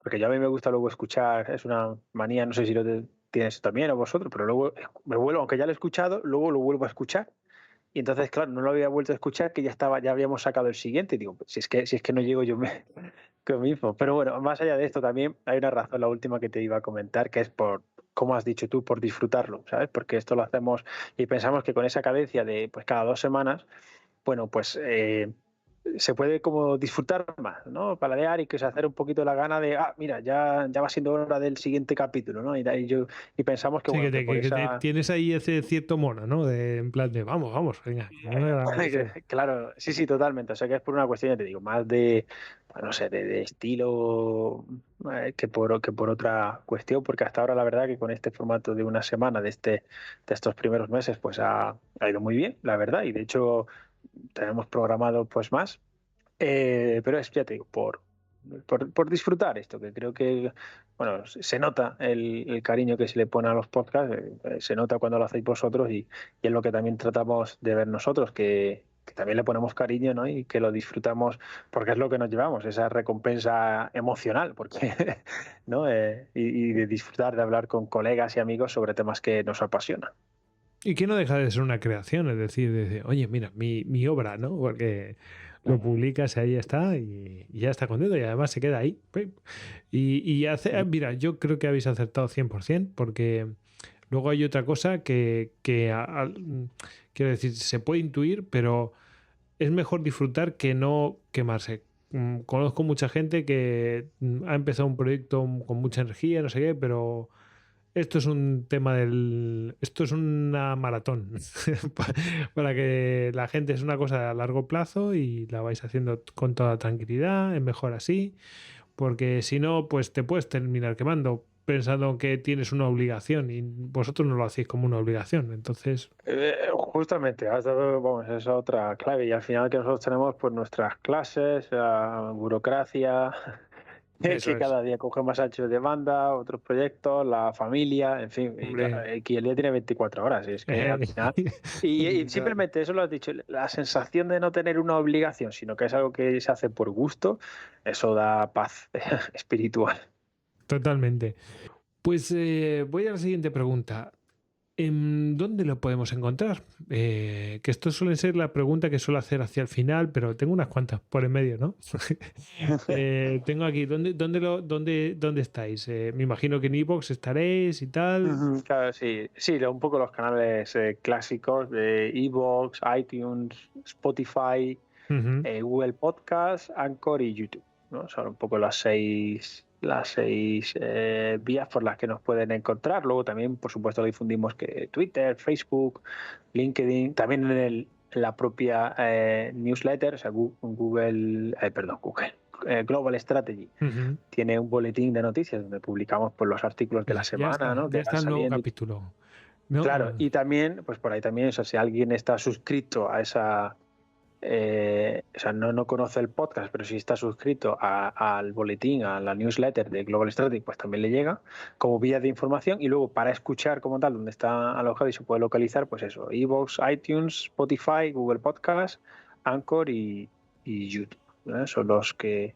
porque yo a mí me gusta luego escuchar, es una manía, no sé si lo tienes también o vosotros, pero luego me vuelvo, aunque ya lo he escuchado, luego lo vuelvo a escuchar. Y entonces, claro, no lo había vuelto a escuchar, que ya habíamos sacado el siguiente. Y digo, si es que no llego yo con mismo. Pero bueno, más allá de esto también hay una razón, la última que te iba a comentar, que es por, como has dicho tú, por disfrutarlo, ¿sabes? Porque esto lo hacemos y pensamos que con esa cadencia de pues cada 2 semanas, bueno, pues se puede como disfrutar más, ¿no? Paladear y que se hacer un poquito la gana de, mira, ya va siendo hora del siguiente capítulo, ¿no? Y pensamos que, Sí, bueno, que por esa... tienes ahí ese cierto mono, ¿no? De, en plan de, vamos, vamos, venga. Claro, sí, totalmente. O sea que es por una cuestión, ya te digo, más de, pues, no sé, de estilo que por otra cuestión, porque hasta ahora la verdad que con este formato de una semana, de estos primeros meses, pues ha ido muy bien, la verdad. Y de hecho tenemos programado pues más. Pero es, ya te digo, por disfrutar esto, que creo que, bueno, se nota el cariño que se le pone a los podcasts, se nota cuando lo hacéis vosotros y es lo que también tratamos de ver nosotros, que también le ponemos cariño, ¿no? Y que lo disfrutamos porque es lo que nos llevamos, esa recompensa emocional, porque, ¿no? Y de disfrutar de hablar con colegas y amigos sobre temas que nos apasionan. Y que no deja de ser una creación, es decir, de, oye, mira, mi obra, ¿no? Porque lo publicas, ahí está, y ya está contento, y además se queda ahí. ¡Pim! Mira, yo creo que habéis acertado 100%, porque luego hay otra cosa quiero decir, se puede intuir, pero es mejor disfrutar que no quemarse. Conozco mucha gente que ha empezado un proyecto con mucha energía, no sé qué, pero esto es un tema esto es una maratón para que la gente es una cosa a largo plazo y la vais haciendo con toda tranquilidad, es mejor así, porque si no, pues te puedes terminar quemando pensando que tienes una obligación y vosotros no lo hacéis como una obligación, entonces Justamente, has dado, vamos, esa otra clave y al final que nosotros tenemos pues nuestras clases, la burocracia, eso que es, cada día coge más ancho de banda, otros proyectos, la familia, en fin, y claro, hombre. que el día tiene 24 horas, y es que al final... Y Claro. simplemente eso lo has dicho, la sensación de no tener una obligación, sino que es algo que se hace por gusto, eso da paz espiritual. Totalmente. Pues voy a la siguiente pregunta. ¿Dónde lo podemos encontrar? Que esto suele ser la pregunta que suelo hacer hacia el final, pero tengo unas cuantas por en medio, ¿no? Tengo aquí, ¿dónde estáis? Me imagino que en iVoox estaréis y tal. Claro, sí, un poco los canales clásicos de iVoox, iTunes, Spotify, Ujú. Google Podcast, Anchor y YouTube, ¿no? Son un poco las seis vías por las que nos pueden encontrar. Luego también, por supuesto, difundimos que Twitter, Facebook, LinkedIn, también en la propia newsletter, o sea, Google, Global Strategy Ujú. tiene un boletín de noticias donde publicamos pues, los artículos de la semana, ¿no? Ya Que van está el nuevo saliendo. capítulo. ¿No? Claro, y también, pues por ahí también, o sea, si alguien está suscrito a esa, o sea, no conoce el podcast, pero si está suscrito al boletín, a la newsletter de Global Strategy, pues también le llega como vía de información. Y luego para escuchar como tal, donde está alojado y se puede localizar, pues eso, iVoox, iTunes, Spotify, Google Podcast, Anchor y YouTube, ¿no? Son los que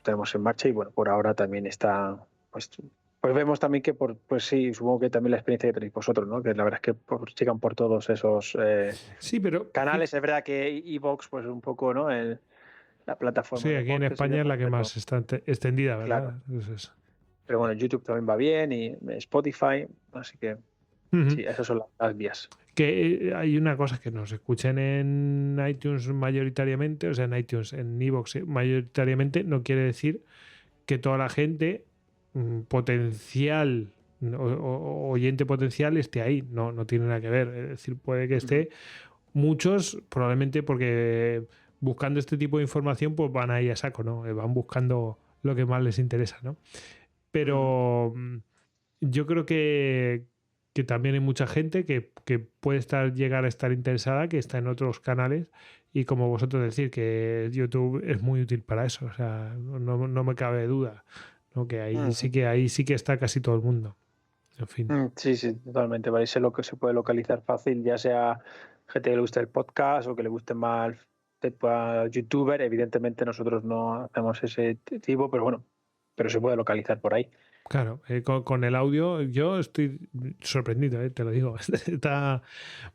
tenemos en marcha. Y bueno, por ahora también está, pues vemos también que pues sí, supongo que también la experiencia que tenéis vosotros, ¿no? Que la verdad es que llegan por todos esos Sí, pero canales. Es verdad que iVoox, pues un poco, ¿no? La plataforma sí, de aquí en podcast y España es demás, la que pero más está extendida, claro. ¿verdad? Eso es. Pero bueno, YouTube también va bien y Spotify, así que Ujú. sí, esas son las vías. Que hay una cosa que nos escuchen en iTunes mayoritariamente, o sea, en iTunes, en iVoox mayoritariamente, no quiere decir que toda la gente potencial oyente potencial esté ahí. No tiene nada que ver. Es decir, puede que esté muchos, probablemente porque buscando este tipo de información, pues van ahí a saco, ¿no? Van buscando lo que más les interesa, ¿no? Pero yo creo que también hay mucha gente que puede llegar a estar interesada, que está en otros canales, y como vosotros decís, que YouTube es muy útil para eso. O sea, no me cabe duda, ¿no? Que ahí sí que está casi todo el mundo. En fin. Sí, sí, totalmente. Vale, sé lo que se puede localizar fácil, ya sea gente que le guste el podcast o que le guste más el tipo youtuber. Evidentemente nosotros no hacemos ese tipo, pero bueno, pero se puede localizar por ahí. Claro, con el audio yo estoy sorprendido, te lo digo.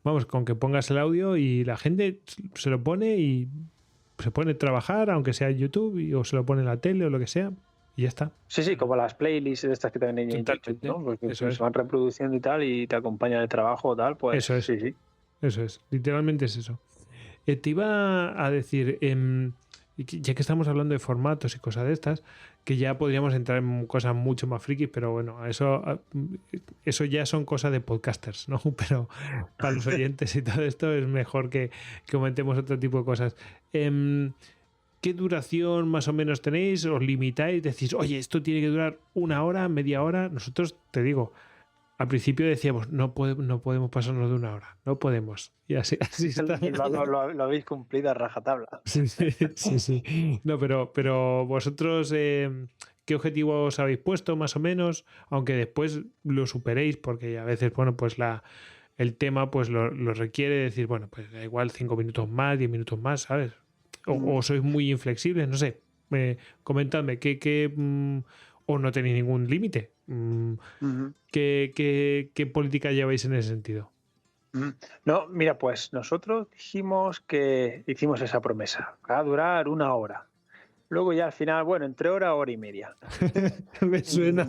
Vamos, con que pongas el audio y la gente se lo pone y se pone a trabajar, aunque sea en YouTube, o se lo pone en la tele o lo que sea, y ya está. Sí, sí, como las playlists de estas que también hay en YouTube, Totalmente. ¿no? Porque Eso se es. van reproduciendo y tal y te acompañan el trabajo o tal, pues Eso es. sí, sí. Eso es. Literalmente es eso. Te iba a decir, ya que estamos hablando de formatos y cosas de estas, que ya podríamos entrar en cosas mucho más frikis, pero bueno, eso ya son cosas de podcasters, ¿no? Pero para los oyentes y todo esto es mejor que comentemos otro tipo de cosas. ¿Qué duración más o menos tenéis? ¿Os limitáis? Decís, oye, esto tiene que durar una hora, media hora. Nosotros, te digo, al principio decíamos, no podemos pasarnos de una hora, no podemos. Y así está. Y lo habéis cumplido a rajatabla. Sí, sí, sí, sí. No, pero vosotros, ¿qué objetivo os habéis puesto más o menos? Aunque después lo superéis, porque a veces, bueno, pues el tema pues lo requiere decir, bueno, pues da igual 5 minutos más, 10 minutos más, ¿sabes? O sois muy inflexibles, no sé. Comentadme, o no tenéis ningún límite. ¿Qué política lleváis en ese sentido? No, mira, pues nosotros dijimos que hicimos esa promesa, que va a durar una hora. Luego ya al final, bueno, entre hora y media. Me suena.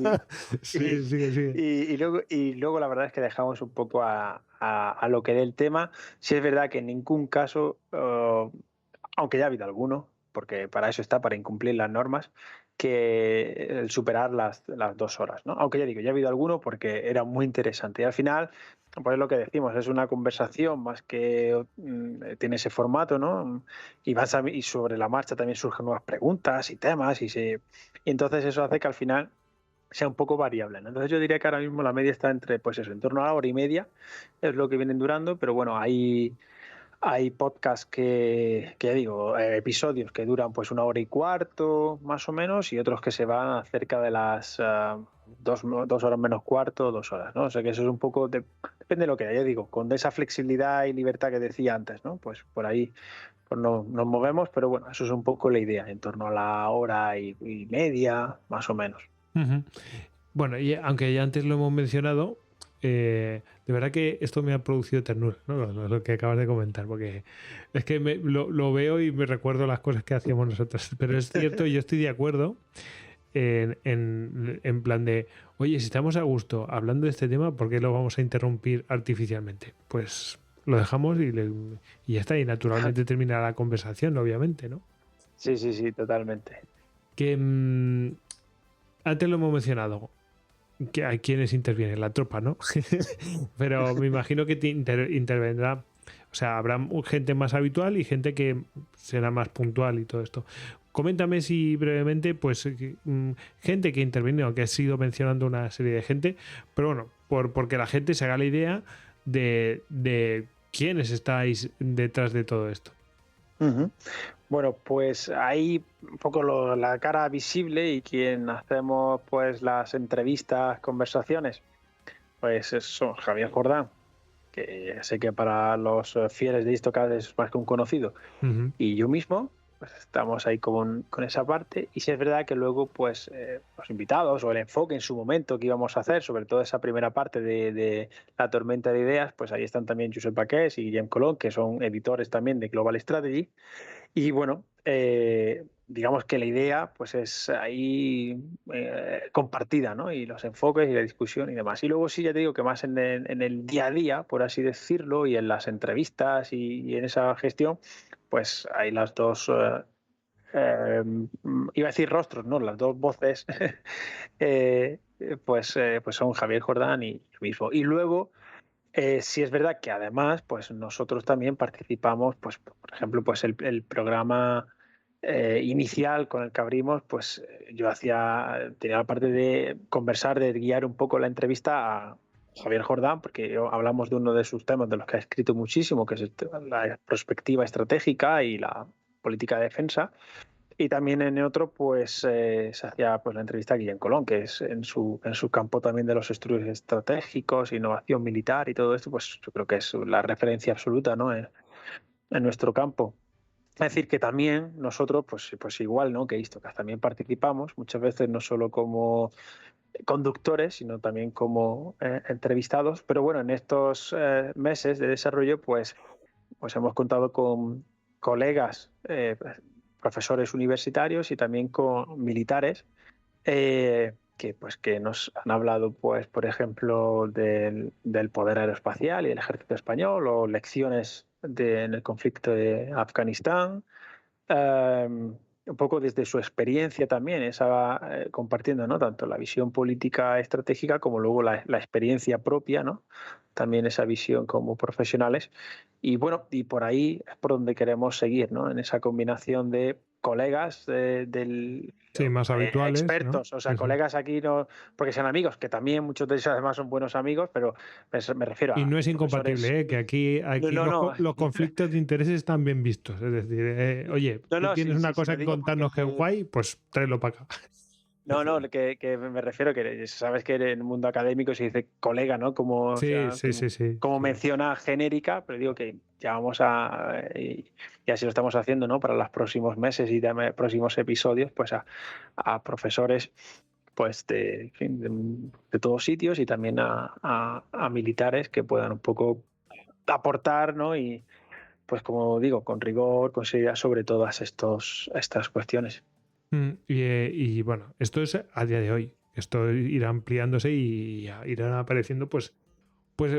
Y, Sí, sigue. y luego la verdad es que dejamos un poco a lo que dé el tema. Sí es verdad que en ningún caso, aunque ya ha habido alguno, porque para eso está, para incumplir las normas, que el superar las 2 horas, ¿no? Aunque ya digo, ya ha habido alguno porque era muy interesante. Y al final, pues es lo que decimos, es una conversación más que tiene ese formato, ¿no? Y sobre la marcha también surgen nuevas preguntas y temas y entonces eso hace que al final sea un poco variable, ¿no? Entonces yo diría que ahora mismo la media está entre, pues eso, en torno a la hora y media, es lo que vienen durando, pero bueno, hay podcasts que ya digo, episodios que duran pues una hora y cuarto más o menos y otros que se van cerca de las 2 horas menos cuarto, 2 horas, ¿no? O sea que eso es un poco, depende de lo que haya, digo, con esa flexibilidad y libertad que decía antes, ¿no? Pues por ahí pues no, nos movemos, pero bueno, eso es un poco la idea, en torno a la hora y media, más o menos. Ujú. Bueno, y aunque ya antes lo hemos mencionado, de verdad que esto me ha producido ternura, ¿no? Lo que acabas de comentar, porque es que lo veo y me recuerdo las cosas que hacíamos nosotros. Pero es cierto, yo estoy de acuerdo en plan de, oye, si estamos a gusto hablando de este tema, ¿por qué lo vamos a interrumpir artificialmente? Pues lo dejamos y ya está, y naturalmente termina la conversación, obviamente, ¿no? Sí, sí, sí, totalmente. Que antes lo hemos mencionado, que hay quienes intervienen, la tropa, ¿no? Pero me imagino que intervendrá, o sea, habrá gente más habitual y gente que será más puntual y todo esto. Coméntame si brevemente, pues, gente que interviene, aunque has ido mencionando una serie de gente, pero bueno, porque la gente se haga la idea de quiénes estáis detrás de todo esto. Uh-huh. Bueno, pues ahí un poco la cara visible y quien hacemos pues las entrevistas, conversaciones, pues son Javier Jordán, que sé que para los fieles de Histocast es más que un conocido, Uh-huh. y yo mismo, pues estamos ahí con esa parte. Y sí es verdad que luego pues los invitados o el enfoque en su momento que íbamos a hacer, sobre todo esa primera parte de la tormenta de ideas, pues ahí están también Josep Paqués y Guillem Colón, que son editores también de Global Strategy. Y bueno, digamos que la idea pues es ahí compartida, ¿no? Y los enfoques y la discusión y demás. Y luego sí, ya te digo que más en el día a día, por así decirlo, y en las entrevistas y en esa gestión, pues hay las dos, iba a decir rostros, ¿no? Las dos voces, pues son Javier Jordán y yo mismo. Y luego sí es verdad que además, pues nosotros también participamos, pues por ejemplo, pues el programa inicial con el que abrimos, pues yo tenía la parte de conversar, de guiar un poco la entrevista a Javier Jordán, porque hablamos de uno de sus temas de los que ha escrito muchísimo, que es la perspectiva estratégica y la política de defensa. Y también en otro, pues se hacía pues la entrevista a Guillem Colón, que es en su campo también de los estudios estratégicos, innovación militar y todo esto, pues yo creo que es la referencia absoluta, ¿no? en nuestro campo. Es decir, que también nosotros, pues igual, ¿no? Que Histocast también participamos, muchas veces no solo como conductores, sino también como entrevistados. Pero bueno, en estos meses de desarrollo, pues hemos contado con colegas, profesores universitarios y también con militares que nos han hablado, pues, por ejemplo, del poder aeroespacial y del ejército español, o lecciones en el conflicto de Afganistán. Un poco desde su experiencia también, compartiendo, ¿no? Tanto la visión política estratégica como luego la experiencia propia, ¿no? También esa visión como profesionales. Y bueno, y por ahí es por donde queremos seguir, ¿no? En esa combinación de colegas Sí, más habituales, expertos, ¿no? o sea, Eso. colegas aquí no porque sean amigos, que también muchos de ellos además son buenos amigos, pero me refiero Y a no es incompatible, que aquí no. los conflictos de intereses están bien vistos. Es decir, oye, tú tienes una cosa Lo que digo contarnos que es porque guay, pues tráelo para acá. no, que me refiero que sabes que en el mundo académico se dice colega, ¿no? Como, o Sí, sea, sí, sí, sí. como Sí. menciona genérica, pero digo que ya vamos y así lo estamos haciendo, ¿no? Para los próximos meses y próximos episodios, pues a profesores pues en fin, de todos sitios y también a militares que puedan un poco aportar, ¿no? Y pues como digo, con rigor, con seriedad sobre todas estas cuestiones. Y bueno, esto es a día de hoy. Esto irá ampliándose y irán apareciendo, pues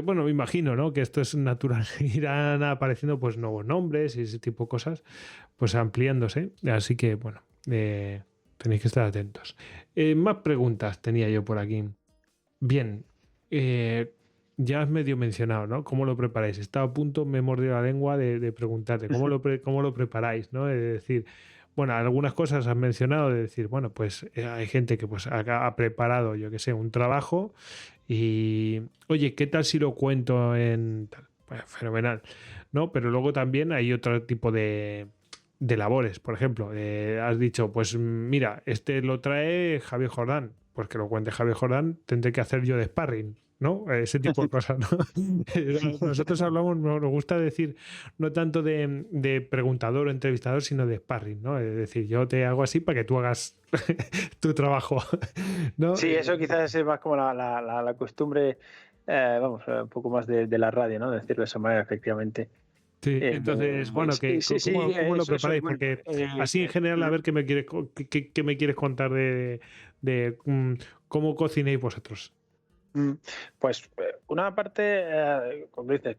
bueno, me imagino, ¿no? Que esto es natural. Irán apareciendo pues nuevos nombres y ese tipo de cosas, pues ampliándose. Así que, bueno, tenéis que estar atentos. Más preguntas tenía yo por aquí. Bien, ya has medio mencionado, ¿no? ¿Cómo lo preparáis? Estaba a punto, me he mordido la lengua de preguntarte, ¿cómo lo preparáis, ¿no? Es decir, bueno, algunas cosas has mencionado de decir, bueno, pues hay gente que pues ha preparado, yo qué sé, un trabajo y, oye, ¿qué tal si lo cuento en tal? Pues fenomenal, ¿no? Pero luego también hay otro tipo de labores, por ejemplo, has dicho, pues mira, este lo trae Javier Jordán, pues que lo cuente Javier Jordán, tendré que hacer yo de sparring, ¿no? Ese tipo de cosas, ¿no? Nosotros hablamos, nos gusta decir, no tanto de preguntador o entrevistador, sino de sparring, ¿no? Es decir, yo te hago así para que tú hagas tu trabajo, ¿no? Sí, eso quizás es más como la costumbre, vamos, un poco más de la radio, ¿no? Decirlo de esa manera, efectivamente. Sí, entonces, bueno, ¿cómo lo preparáis? Bueno, Porque así en general, a ver qué me quieres, qué me quieres contar de cómo cocináis vosotros. Pues una parte, como dices,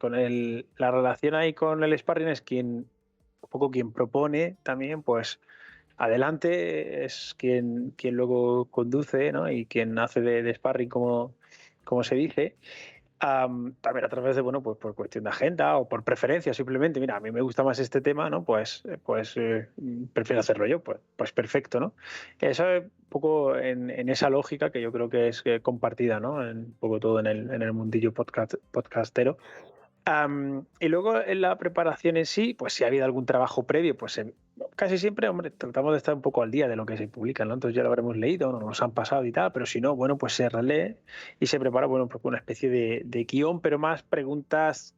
la relación ahí con el sparring es un poco quien propone también, pues adelante es quien luego conduce, ¿no? Y quien hace de sparring, como se dice. También a través de, bueno, pues por cuestión de agenda o por preferencia, simplemente, mira, a mí me gusta más este tema, ¿no? Pues prefiero hacerlo yo, pues perfecto, ¿no? Eso es un poco en esa lógica que yo creo que es compartida, ¿no? Un poco todo en el mundillo podcastero. Y luego en la preparación en sí, pues si ha habido algún trabajo previo, pues casi siempre, hombre, tratamos de estar un poco al día de lo que se publica, ¿no? Entonces ya lo habremos leído, no nos han pasado y tal, pero si no, bueno, pues se relee y se prepara, bueno, pues una especie de guión, pero más preguntas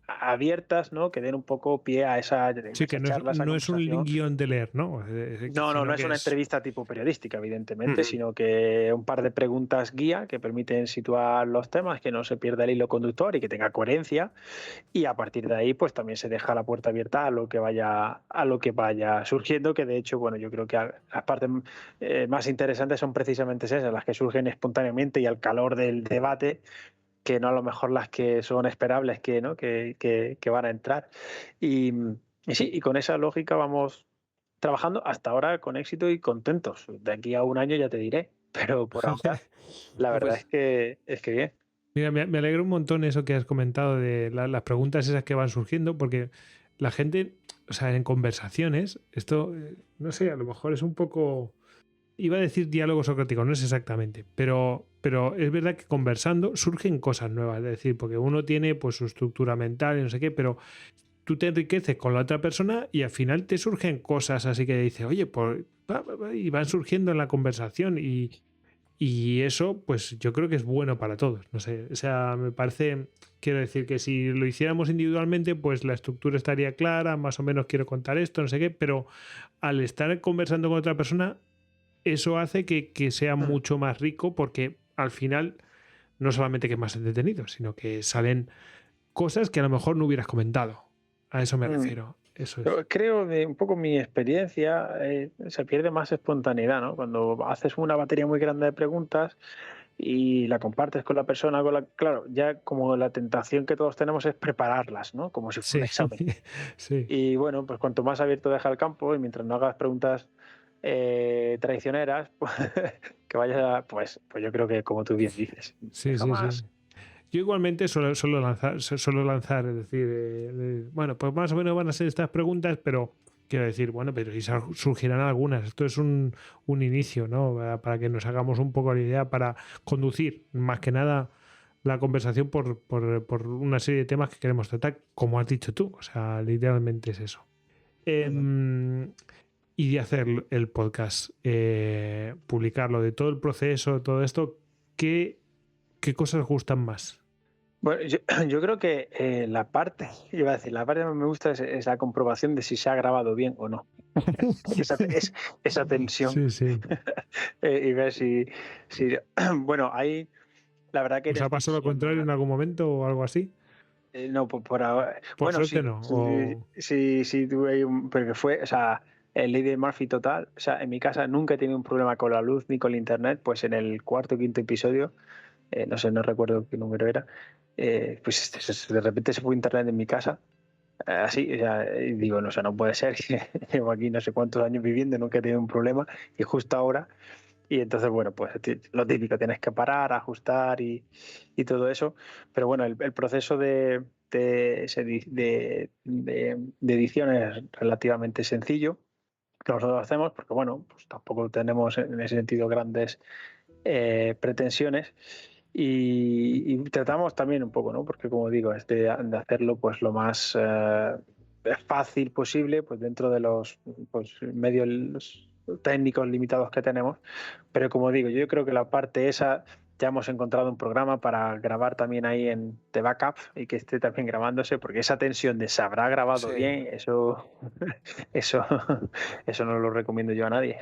abiertas, ¿no? Que den un poco pie a esa Sí, que charla, esa no es un conversación. guión de leer, ¿no? No es una entrevista tipo periodística, evidentemente, sino que un par de preguntas guía que permiten situar los temas, que no se pierda el hilo conductor y que tenga coherencia. Y a partir de ahí, pues también se deja la puerta abierta a lo que vaya surgiendo, que de hecho, bueno, yo creo que las partes más interesantes son precisamente esas, las que surgen espontáneamente y al calor del debate, que no a lo mejor las que son esperables que van a entrar. Y sí, y con esa lógica vamos trabajando hasta ahora con éxito y contentos. De aquí a un año ya te diré, pero por ahora la verdad Pues, es que bien. mira, me alegra un montón eso que has comentado de las preguntas esas que van surgiendo, porque la gente, o sea, en conversaciones, esto, no sé, a lo mejor es un poco, iba a decir diálogo socrático, no es exactamente, pero es verdad que conversando surgen cosas nuevas, es decir, porque uno tiene pues su estructura mental y no sé qué, pero tú te enriqueces con la otra persona y al final te surgen cosas así que dices, oye, pues, y van surgiendo en la conversación y eso, pues yo creo que es bueno para todos. No sé, o sea, me parece, quiero decir que si lo hiciéramos individualmente, pues la estructura estaría clara, más o menos quiero contar esto, no sé qué, pero al estar conversando con otra persona, eso hace que sea mucho más rico porque al final no solamente que es más entretenido, sino que salen cosas que a lo mejor no hubieras comentado. A eso me refiero. Eso es. Yo creo, de un poco mi experiencia, se pierde más espontaneidad, ¿no? Cuando haces una batería muy grande de preguntas y la compartes con la persona, claro, ya como la tentación que todos tenemos es prepararlas, ¿no? Como si fuera un examen. Sí. Y bueno, pues cuanto más abierto deja el campo y mientras no hagas preguntas traicioneras, pues, que vayas pues yo creo que como tú bien dices, Sí. jamás. Yo igualmente suelo lanzar, es decir, bueno, pues más o menos van a ser estas preguntas, pero quiero decir, bueno, pero si surgirán algunas. Esto es un inicio, ¿no? Para que nos hagamos un poco la idea, para conducir, más que nada, la conversación por una serie de temas que queremos tratar, como has dicho tú. O sea, literalmente es eso. Y de hacer el podcast, publicarlo, de todo el proceso, todo esto, ¿qué cosas gustan más? Bueno, yo creo que la parte que más me gusta es la comprobación de si se ha grabado bien o no. Esa tensión. Sí. Y ver bueno, ahí la verdad que ¿Os ha pasado lo contrario en algún momento o algo así? no, por ahora. Por Bueno, suerte sí, no. sí, tuve ahí pero que fue, o sea, el ley de Murphy total. O sea, en mi casa nunca he tenido un problema con la luz ni con el internet, pues en el cuarto o quinto episodio, no sé, no recuerdo qué número era, pues de repente se fue internet en mi casa. Así, o sea, y digo, no, o sea, no puede ser, llevo aquí no sé cuántos años viviendo, nunca he tenido un problema, y justo ahora, y entonces, bueno, pues lo típico, tienes que parar, ajustar y todo eso, pero bueno, el proceso de edición es relativamente sencillo, que nosotros hacemos, porque bueno, pues tampoco tenemos en ese sentido grandes pretensiones. Y tratamos también un poco, ¿no? Porque como digo, es de hacerlo pues lo más fácil posible, pues dentro de los medios técnicos limitados que tenemos, pero como digo, yo creo que la parte esa ya hemos encontrado un programa para grabar también ahí en de backup y que esté también grabándose, porque esa tensión de se habrá grabado Sí. bien, eso, eso no lo recomiendo yo a nadie.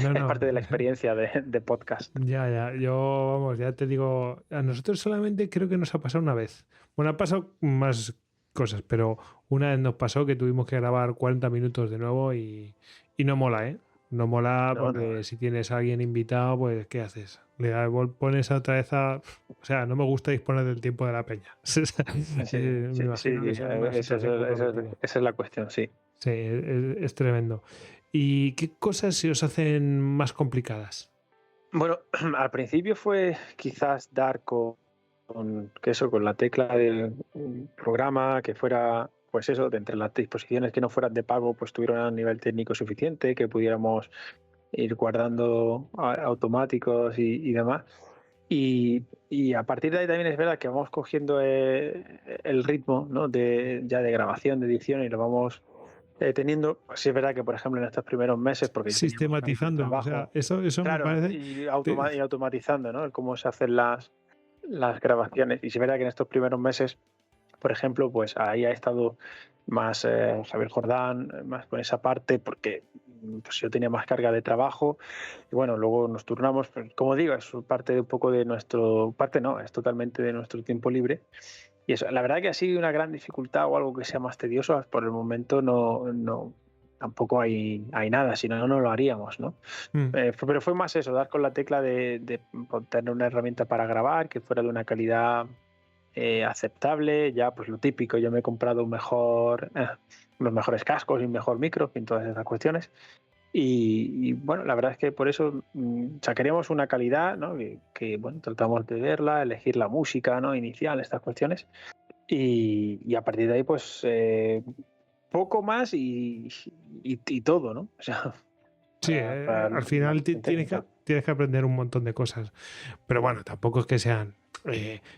No, Es no. parte de la experiencia de podcast. Ya. Yo, vamos, ya te digo, a nosotros solamente creo que nos ha pasado una vez. Bueno, ha pasado más cosas, pero una vez nos pasó que tuvimos que grabar 40 minutos de nuevo y no mola, ¿eh? No mola No, porque si tienes a alguien invitado, pues ¿qué haces? Pones otra vez a... O sea, no me gusta disponer del tiempo de la peña. Me imagino que sea una situación comprometida. esa es la cuestión, sí. Sí, es tremendo. ¿Y qué cosas se os hacen más complicadas? Bueno, al principio fue quizás dar con la tecla del programa que fuera, pues eso, de entre las disposiciones que no fueran de pago, pues tuvieran un nivel técnico suficiente, que pudiéramos ir guardando automáticos y demás. Y a partir de ahí también es verdad que vamos cogiendo el ritmo, ¿no? Ya de grabación, de edición y lo vamos teniendo. Sí es verdad que, por ejemplo, en estos primeros meses, porque Sistematizando, o sea, eso me claro, parece... y automatizando, ¿no? El cómo se hacen las grabaciones. Y sí es verdad que en estos primeros meses, por ejemplo, pues ahí ha estado más Javier Jordán, más con esa parte, porque pues yo tenía más carga de trabajo y bueno, luego nos turnamos, pues, como digo, es parte de un poco de nuestro, parte no, es totalmente de nuestro tiempo libre y eso, la verdad que ha sido una gran dificultad o algo que sea más tedioso, por el momento no tampoco hay nada, si no, no lo haríamos, ¿no? Mm. Pero fue más eso, dar con la tecla de tener una herramienta para grabar que fuera de una calidad aceptable, ya pues lo típico, yo me he comprado unos mejores cascos y un mejor micro y todas esas cuestiones. Y bueno, la verdad es que por eso sacaríamos una calidad, ¿no? Que, bueno, tratamos de verla, elegir la música, ¿no? Inicial, estas cuestiones. Y a partir de ahí, pues poco más y todo, ¿no? O sea, Sí, al final tienes que aprender un montón de cosas. Pero bueno, tampoco es que sean...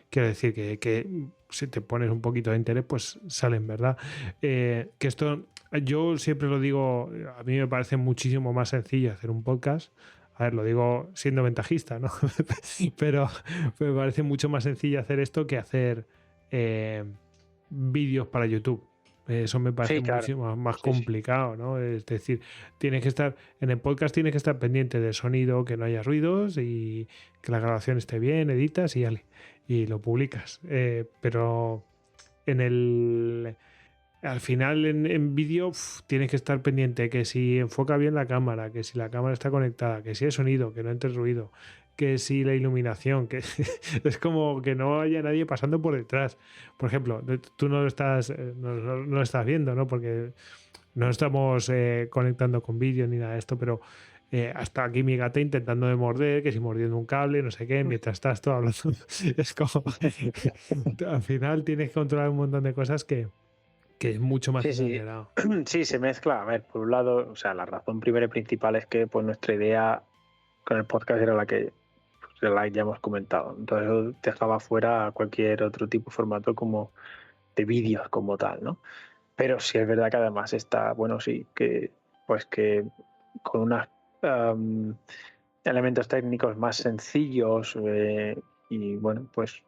quiero decir que si te pones un poquito de interés, pues salen, ¿verdad? Que esto, yo siempre lo digo, a mí me parece muchísimo más sencillo hacer un podcast. A ver, lo digo siendo ventajista, ¿no? Pero me parece mucho más sencillo hacer esto que hacer vídeos para YouTube. Eso me parece muchísimo más complicado, ¿no? Es decir, tienes que estar en el podcast, tienes que estar pendiente del sonido, que no haya ruidos y que la grabación esté bien, editas y lo publicas. Pero al final en vídeo tienes que estar pendiente que si enfoca bien la cámara, que si la cámara está conectada, que si hay sonido, que no entre ruido, que si la iluminación, que es como que no haya nadie pasando por detrás. Por ejemplo, tú no lo estás, no lo estás viendo, ¿no? Porque no estamos conectando con vídeo ni nada de esto, pero hasta aquí mi gata intentando de morder, que si mordiendo un cable, no sé qué, mientras estás todo hablando. Es como al final tienes que controlar un montón de cosas que es mucho más exagerado. Sí, se mezcla. A ver, por un lado, o sea, la razón primera y principal es que pues nuestra idea con el podcast era la que ya hemos comentado. Entonces eso dejaba fuera cualquier otro tipo de formato como de vídeos como tal, ¿no? Pero sí es verdad que además está, bueno, sí, que pues que con unos elementos técnicos más sencillos y bueno, pues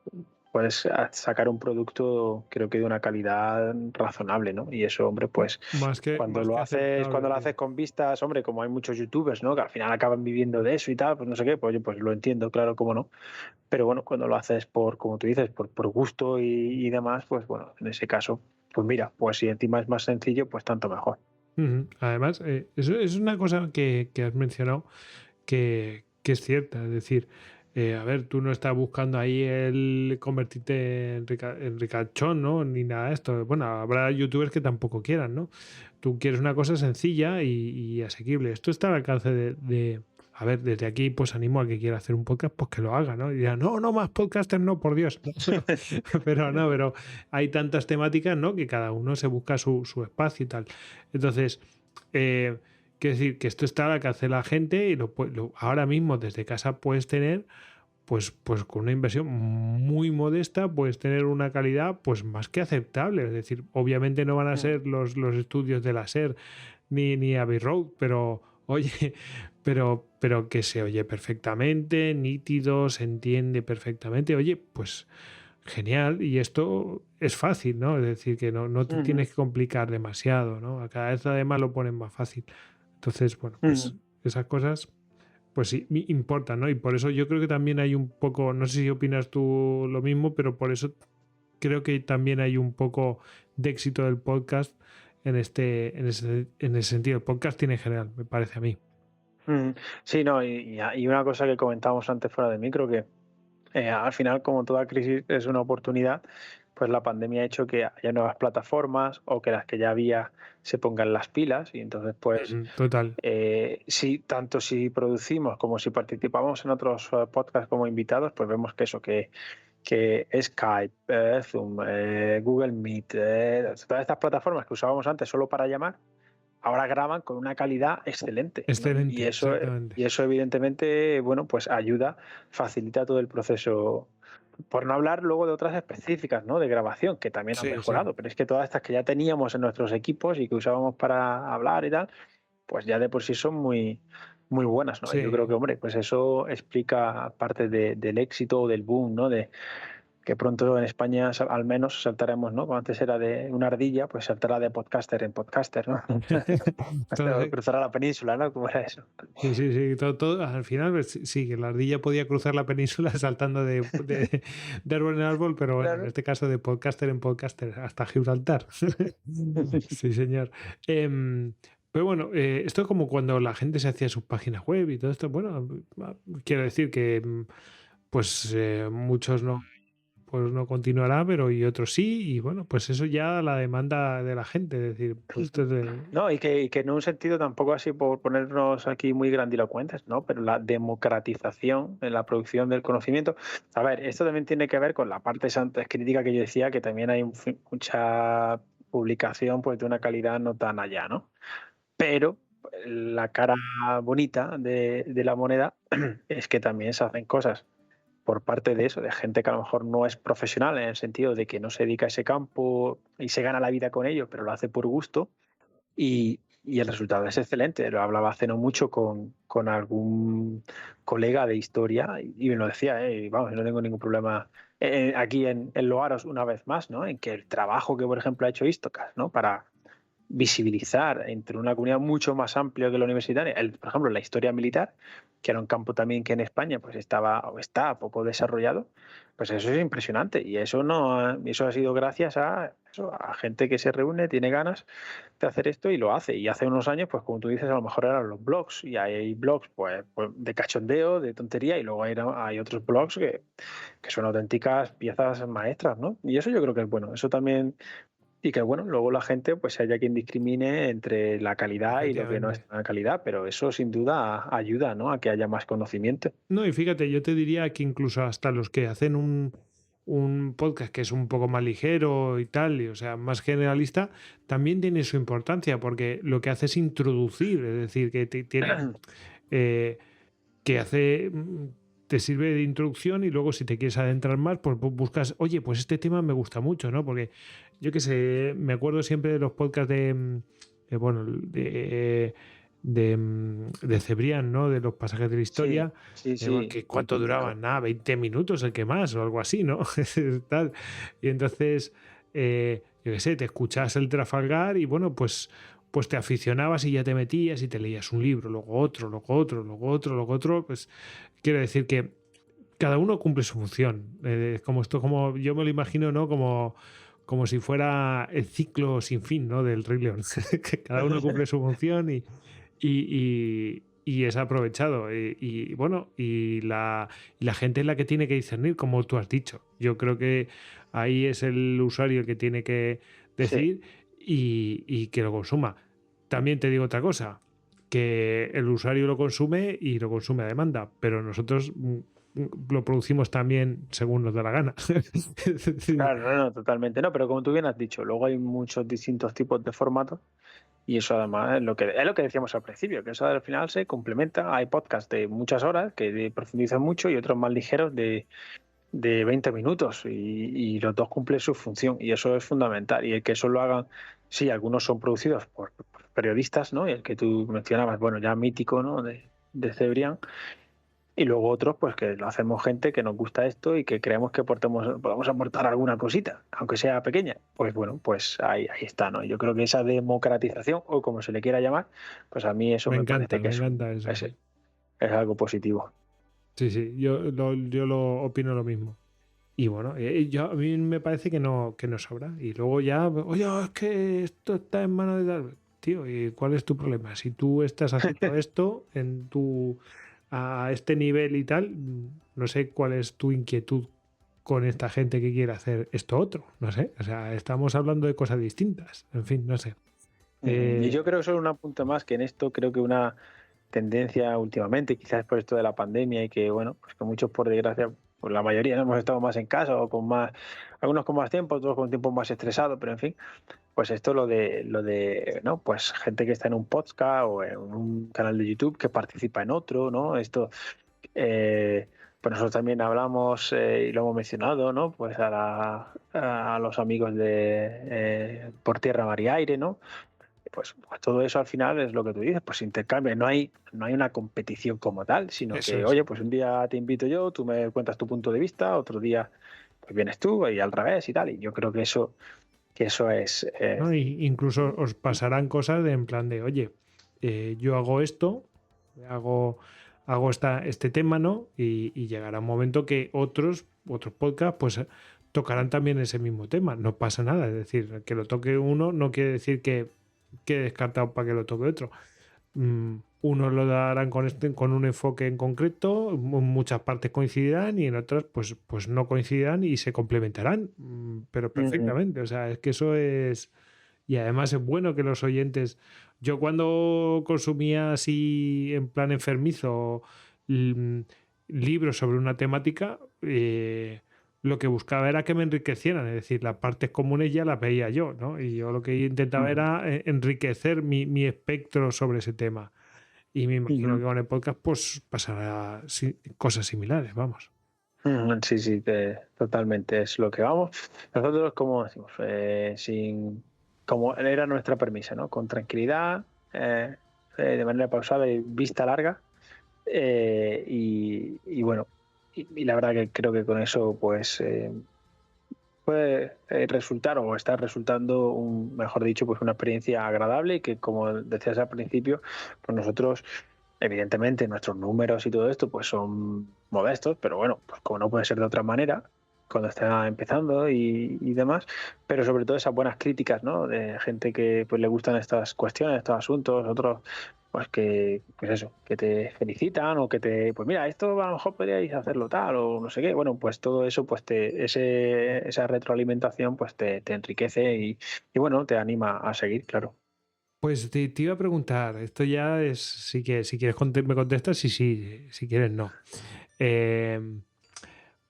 puedes sacar un producto creo que de una calidad razonable, ¿no? Y eso, hombre, pues cuando lo haces con vistas, hombre, como hay muchos youtubers, ¿no? Que al final acaban viviendo de eso y tal, pues no sé qué, pues, pues lo entiendo, claro, cómo no. Pero bueno, cuando lo haces como tú dices, por gusto y demás, pues bueno, en ese caso, pues mira, pues si encima es más sencillo, pues tanto mejor. Además, eso es una cosa que has mencionado que es cierta, es decir, a ver, tú no estás buscando ahí el convertirte en ricachón, ¿no? Ni nada de esto. Bueno, habrá youtubers que tampoco quieran, ¿no? Tú quieres una cosa sencilla y asequible. Esto está al alcance a ver, desde aquí pues animo a que quiera hacer un podcast, pues que lo haga, ¿no? Y dirá, no, más podcasters, no, por Dios. pero hay tantas temáticas, ¿no? Que cada uno se busca su espacio y tal. Entonces, quiero decir que esto está al alcance de la gente y ahora mismo desde casa puedes tener, pues con una inversión muy modesta, puedes tener una calidad pues más que aceptable. Es decir, obviamente no van a ser los estudios de la SER ni Abbey Road, pero oye, pero que se oye perfectamente, nítido, se entiende perfectamente. Oye, pues genial. Y esto es fácil, ¿no? Es decir, que no te Ujú, tienes que complicar demasiado, ¿no? A cada vez además lo ponen más fácil. Entonces, bueno, pues ujú. esas cosas, pues sí, importan, ¿no? Y por eso yo creo que también hay un poco, no sé si opinas tú lo mismo, pero por eso creo que también hay un poco de éxito del podcast en ese sentido. El podcasting en general, me parece a mí. Mm, sí, no, y una cosa que comentábamos antes fuera de micro, que al final, como toda crisis es una oportunidad, pues la pandemia ha hecho que haya nuevas plataformas o que las que ya había se pongan las pilas y entonces, pues, Ujú, total. sí, tanto si producimos como si participamos en otros podcasts como invitados, pues vemos que eso, que Skype, Zoom, Google Meet, todas estas plataformas que usábamos antes solo para llamar, ahora graban con una calidad excelente, ¿no? Y Excelente, eso, exactamente. evidentemente, bueno, pues ayuda, facilita todo el proceso. Por no hablar luego de otras específicas, ¿no? De grabación, que también han Sí, sí. mejorado, pero es que todas estas que ya teníamos en nuestros equipos y que usábamos para hablar y tal, pues ya de por sí son muy, muy buenas, ¿no? Y yo creo que, Sí. hombre, pues eso explica parte del éxito o del boom, ¿no? De, que pronto en España al menos saltaremos, ¿no? Como antes era de una ardilla, pues saltará de podcaster en podcaster, ¿no? Todo- Cruzará la península, ¿no? ¿Cómo era eso? sí, sí, sí, todo, al final, pues, sí, sí, que la ardilla podía cruzar la península saltando de árbol en árbol, pero bueno, en Claro. este caso de podcaster en podcaster hasta Gibraltar. Sí, señor. Em, pero bueno, esto es como cuando la gente se hacía sus páginas web y todo esto. Bueno, quiero decir que pues muchos no, pues no continuará, pero y otros sí, y bueno, pues eso ya la demanda de la gente, es decir, pues esto es No, y que en un sentido tampoco así por ponernos aquí muy grandilocuentes, ¿no? Pero la democratización en la producción del conocimiento. A ver, esto también tiene que ver con la parte antes crítica que yo decía, que también hay mucha publicación pues de una calidad no tan allá, ¿no? Pero la cara bonita de la moneda es que también se hacen cosas por parte de eso, de gente que a lo mejor no es profesional en el sentido de que no se dedica a ese campo y se gana la vida con ello, pero lo hace por gusto y el resultado es excelente. Lo hablaba hace no mucho con algún colega de historia y me lo decía, y vamos, no tengo ningún problema aquí en Loaros una vez más, ¿no? En que el trabajo que, por ejemplo, ha hecho Istocas, ¿no? Para visibilizar entre una comunidad mucho más amplia que la universitaria, por ejemplo, la historia militar, que era un campo también que en España pues estaba o está poco desarrollado, pues eso es impresionante y eso no eso ha sido gracias a gente que se reúne, tiene ganas de hacer esto y lo hace. Y hace unos años, pues como tú dices, a lo mejor eran los blogs y hay blogs pues de cachondeo, de tontería y luego hay otros blogs que son auténticas piezas maestras, ¿no? Y eso yo creo que es bueno. Eso también y que bueno, luego la gente pues haya quien discrimine entre la calidad y lo que no es efectivamente. una calidad, pero eso sin duda ayuda, ¿no? A que haya más conocimiento. No, y fíjate, yo te diría que incluso hasta los que hacen un podcast que es un poco más ligero y tal, y, o sea, más generalista, también tiene su importancia, porque lo que hace es introducir, es decir, que tiene, eh, que hace, te sirve de introducción y luego si te quieres adentrar más, pues buscas, oye, pues este tema me gusta mucho, ¿no? Porque yo qué sé, me acuerdo siempre de los podcasts bueno, de Cebrián, ¿no? De los pasajes de la Sí, historia, sí, que sí. cuánto duraban, nada, 20 minutos el que más o algo así, ¿no? Tal. Y entonces, yo qué sé, te escuchas el Trafalgar y bueno, pues te aficionabas y ya te metías y te leías un libro, luego otro, luego otro, luego otro, luego otro, pues quiero decir que cada uno cumple su función. Como esto, como yo me lo imagino, ¿no? Como si fuera el ciclo sin fin, ¿no? Del Rey León. Que cada uno cumple su función y es aprovechado. Bueno, y la gente es la que tiene que discernir, como tú has dicho. Yo creo que ahí es el usuario el que tiene que Sí. decir y que lo consuma. También te digo otra cosa, que el usuario lo consume y lo consume a demanda, pero nosotros lo producimos también según nos da la gana. Es decir, Claro, no, no, totalmente. No, pero como tú bien has dicho, luego hay muchos distintos tipos de formatos y eso además es lo que decíamos al principio, que eso al final se complementa. Hay podcasts de muchas horas que profundizan mucho y otros más ligeros de 20 minutos y los dos cumplen su función y eso es fundamental. Y el que eso lo hagan, sí, algunos son producidos periodistas, ¿no? Y el que tú mencionabas, bueno, ya mítico, ¿no? De Cebrián. Y luego otros, pues que lo hacemos gente que nos gusta esto y que creemos que podamos aportar alguna cosita, aunque sea pequeña. Pues bueno, pues ahí está, ¿no? Yo creo que esa democratización, o como se le quiera llamar, pues a mí eso me parece que me encanta eso. es algo positivo. Sí, sí, yo lo opino lo mismo. Y bueno, a mí me parece que no sobra. Y luego ya, oye, es que esto está en manos de tal. Tío, ¿y cuál es tu problema? Si tú estás haciendo esto a este nivel y tal, no sé cuál es tu inquietud con esta gente que quiere hacer esto otro. No sé. O sea, estamos hablando de cosas distintas. En fin, no sé. Y yo creo que solo un apunte más, que en esto creo que una tendencia últimamente, quizás por esto de la pandemia y que, bueno, pues que muchos por desgracia, pues la mayoría no hemos estado más en casa o con más, algunos con más tiempo, otros con tiempo más estresado, pero en fin, pues esto ¿no? Pues gente que está en un podcast o en un canal de YouTube que participa en otro, ¿no? Esto, pues nosotros también hablamos y lo hemos mencionado, ¿no? Pues a los amigos de Por Tierra, Mar y Aire, ¿no? Pues todo eso al final es lo que tú dices, pues intercambio, no hay una competición como tal, sino Eso que, es. oye, pues un día te invito yo, tú me cuentas tu punto de vista, otro día pues vienes tú y al revés y tal, y yo creo que eso es... ¿No? Y incluso os pasarán cosas en plan de, oye, yo hago esto, hago, hago este tema, ¿no? Y llegará un momento que otros podcasts, pues tocarán también ese mismo tema. No pasa nada. Es decir, que lo toque uno no quiere decir que descartado para que lo toque otro. Unos lo darán con un enfoque en concreto, en muchas partes coincidirán y en otras pues no coincidirán y se complementarán, pero Ujú. perfectamente. O sea, es que eso es... Y además es bueno que los oyentes... Yo cuando consumía así en plan enfermizo mm, libros sobre una temática, lo que buscaba era que me enriquecieran, es decir, las partes comunes ya las veía yo, ¿no? Y yo lo que intentaba Ujú. era enriquecer mi espectro sobre ese tema. Y me imagino Ujú. que con el podcast pues pasará cosas similares, vamos. Sí, sí, totalmente es lo que vamos. Nosotros, como decimos, como era nuestra premisa, ¿no? Con tranquilidad, de manera pausada y vista larga. Y bueno, y la verdad que creo que con eso pues puede resultar o está resultando, mejor dicho, pues una experiencia agradable y que, como decías al principio, pues nosotros, evidentemente, nuestros números y todo esto pues son modestos, pero bueno, pues como no puede ser de otra manera, cuando está empezando y demás, pero sobre todo esas buenas críticas, ¿no? De gente que pues le gustan estas cuestiones, estos asuntos, otros pues pues eso, que te felicitan o que pues mira, esto a lo mejor podríais hacerlo tal o no sé qué. Bueno, pues todo eso, pues esa retroalimentación, pues te enriquece y bueno, te anima a seguir, claro. Pues te iba a preguntar, esto ya es, sí que si quieres me contestas y sí, si quieres no. Eh,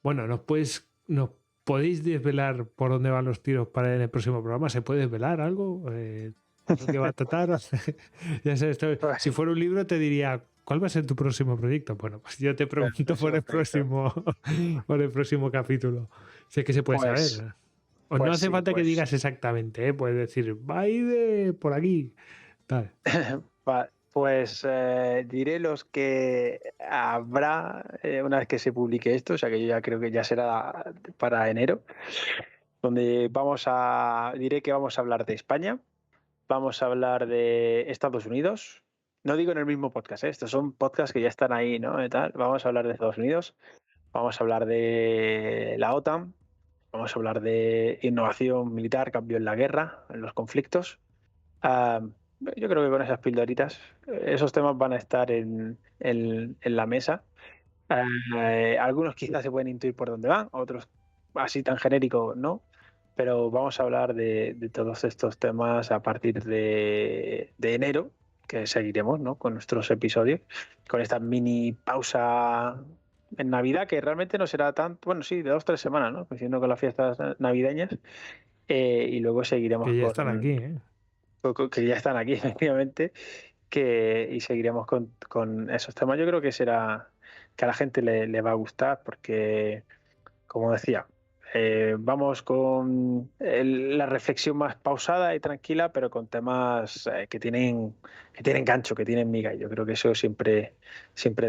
bueno, nos podéis desvelar por dónde van los tiros para en el próximo programa. ¿Se puede desvelar algo? ¿Lo que va a tratar? Ya sé, si fuera un libro te diría, ¿cuál va a ser tu próximo proyecto? Bueno, pues yo te El pregunto por próximo el proyecto. próximo, por el próximo capítulo. Si es que se puede Pues, saber. O no pues hace sí, falta que pues digas exactamente, ¿eh? Puedes decir, va a ir de por aquí. Tal. Pues diré los que habrá una vez que se publique esto, o sea que yo ya creo que ya será para enero, donde diré que vamos a hablar de España, vamos a hablar de Estados Unidos, no digo en el mismo podcast, estos son podcasts que ya están ahí, ¿no? Y tal. Vamos a hablar de Estados Unidos, vamos a hablar de la OTAN, vamos a hablar de innovación militar, cambio en la guerra, en los conflictos. Ah, yo creo que con esas pildoritas, esos temas van a estar en la mesa. Algunos quizás se pueden intuir por dónde van, otros así tan genérico no, pero vamos a hablar de todos estos temas a partir de enero, que seguiremos, ¿no? Con nuestros episodios, con esta mini pausa en Navidad, que realmente no será tan, bueno, sí, de 2 o 3 semanas, ¿no? Coincidiendo con las fiestas navideñas, y luego seguiremos Que ya están aquí, ¿eh? que ya están aquí, efectivamente, y seguiremos con esos temas. Yo creo que será que a la gente le va a gustar porque, como decía, Vamos con la reflexión más pausada y tranquila, pero con temas que tienen gancho, que tienen miga. Y yo creo que eso siempre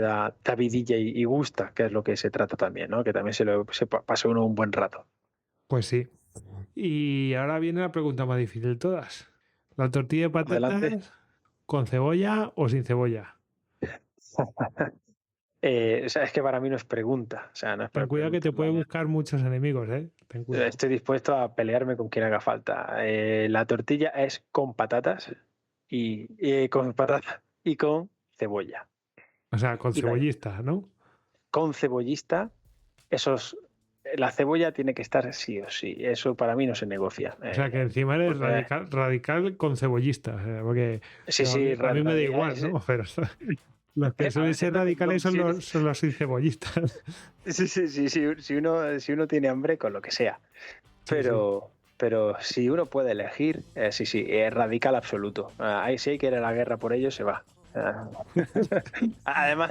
da vidilla y gusta, que es lo que se trata también, ¿no? Que también se pase uno un buen rato. Pues sí. Y ahora viene la pregunta más difícil de todas. ¿La tortilla de Adelante. patatas con cebolla o sin cebolla? O sea, es que para mí no es pregunta. O sea, no es Ten para cuidado que te puede preguntarla. buscar muchos enemigos, ¿eh? Ten cuidado. Estoy dispuesto a pelearme con quien haga falta. La tortilla es con patatas y con patatas y con cebolla. O sea, con Y la- cebollista, ¿no? con cebollista, la cebolla tiene que estar sí o sí. Eso para mí no se negocia. O sea, que encima eres Porque- radical con cebollista. O sea, porque sí, a sí, mí, a mí me da igual, ¿no? Pero los que a suelen veces ser radicales son los sin cebollistas. sí, si uno tiene hambre con lo que sea. Pero si uno puede elegir, sí, es radical absoluto. Ahí sí hay que ir a la guerra por ello, se va. Además,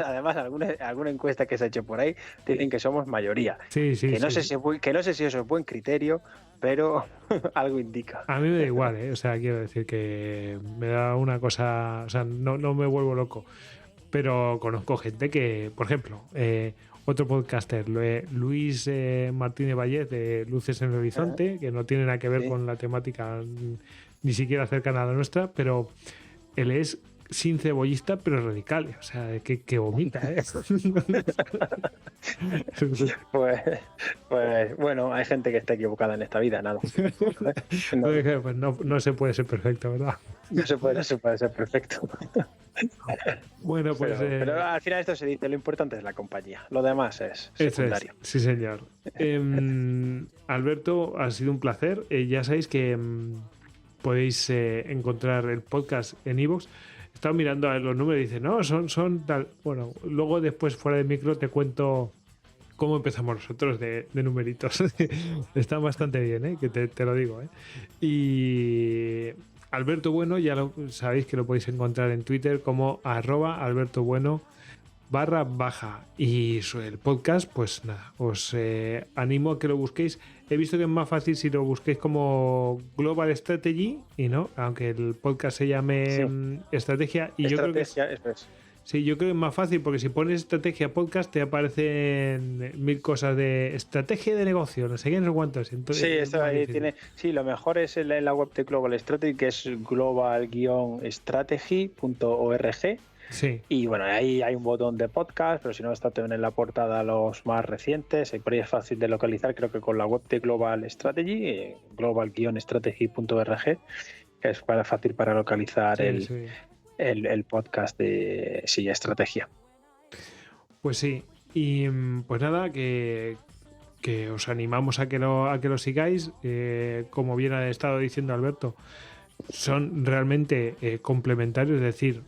alguna encuesta que se ha hecho por ahí dicen que somos mayoría. Sí, Que no sé sí. que no sé si eso es buen criterio, pero algo indica. A mí me da igual, ¿eh? O sea, quiero decir que me da una cosa. O sea, no me vuelvo loco. Pero conozco gente que, por ejemplo, otro podcaster, Luis Martínez Vallez de Luces en el Horizonte, que no tiene nada que ver Sí. con la temática ni siquiera cercana a la nuestra, pero él es sin cebollista, pero radical. O sea, que vomita, ¿eh? Pues bueno, hay gente que está equivocada en esta vida, nada. No, Pues no se puede ser perfecto, ¿verdad? no se puede ser perfecto. Bueno, pues... Pero al final esto se dice, lo importante es la compañía, lo demás es eso es, secundario. sí, señor. Alberto, ha sido un placer. Ya sabéis que podéis encontrar el podcast en iVoox. He estado mirando a ver los números y dice, no, son tal. Bueno, luego después fuera de micro te cuento cómo empezamos nosotros de numeritos. Está bastante bien, ¿eh? Que te lo digo, ¿eh? Y Alberto Bueno, ya sabéis que lo podéis encontrar en Twitter como @Alberto Bueno _. Y el podcast, pues nada, os animo a que lo busquéis. He visto que es más fácil si lo busquéis como Global Strategy y no, aunque el podcast se llame Estrategia. Y yo creo que Estrategia, eso es. sí, yo creo que es más fácil porque si pones Estrategia Podcast te aparecen 1000 cosas de estrategia de negocio, no sé qué, no sé cuántos. Entonces, Sí, es esto más ahí difícil. tiene. Sí, lo mejor es en la web de Global Strategy, que es global-strategy.org. Sí, Y bueno, ahí hay un botón de podcast, pero si no, está también en la portada los más recientes. Y por ahí es fácil de localizar, creo que con la web de Global Strategy, global-strategy.org, que es fácil para localizar sí. el podcast de estrategia. Pues sí, y pues nada, que os animamos a que lo sigáis. Como bien ha estado diciendo Alberto, son realmente complementarios, es decir,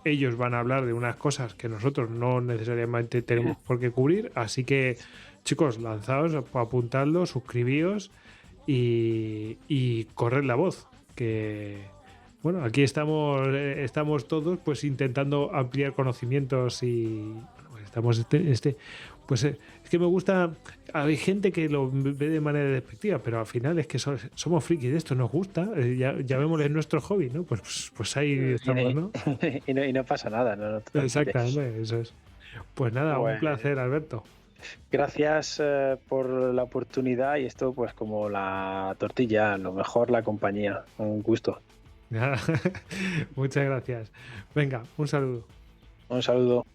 ellos van a hablar de unas cosas que nosotros no necesariamente tenemos por qué cubrir, así que chicos, lanzaos, apuntadlo, suscribíos y corred la voz, que bueno, aquí estamos todos pues intentando ampliar conocimientos y bueno, pues estamos pues es que me gusta, hay gente que lo ve de manera despectiva, pero al final es que somos frikis de esto, nos gusta, ya vemos en nuestro hobby, ¿no? Pues ahí estamos, ¿no? y no pasa nada, no te preocupes. Exactamente, eso es. Pues nada, Pues, un placer, Alberto. Gracias por la oportunidad y esto pues como la tortilla, lo mejor la compañía. Un gusto. Nada, muchas gracias. Venga, un saludo. Un saludo.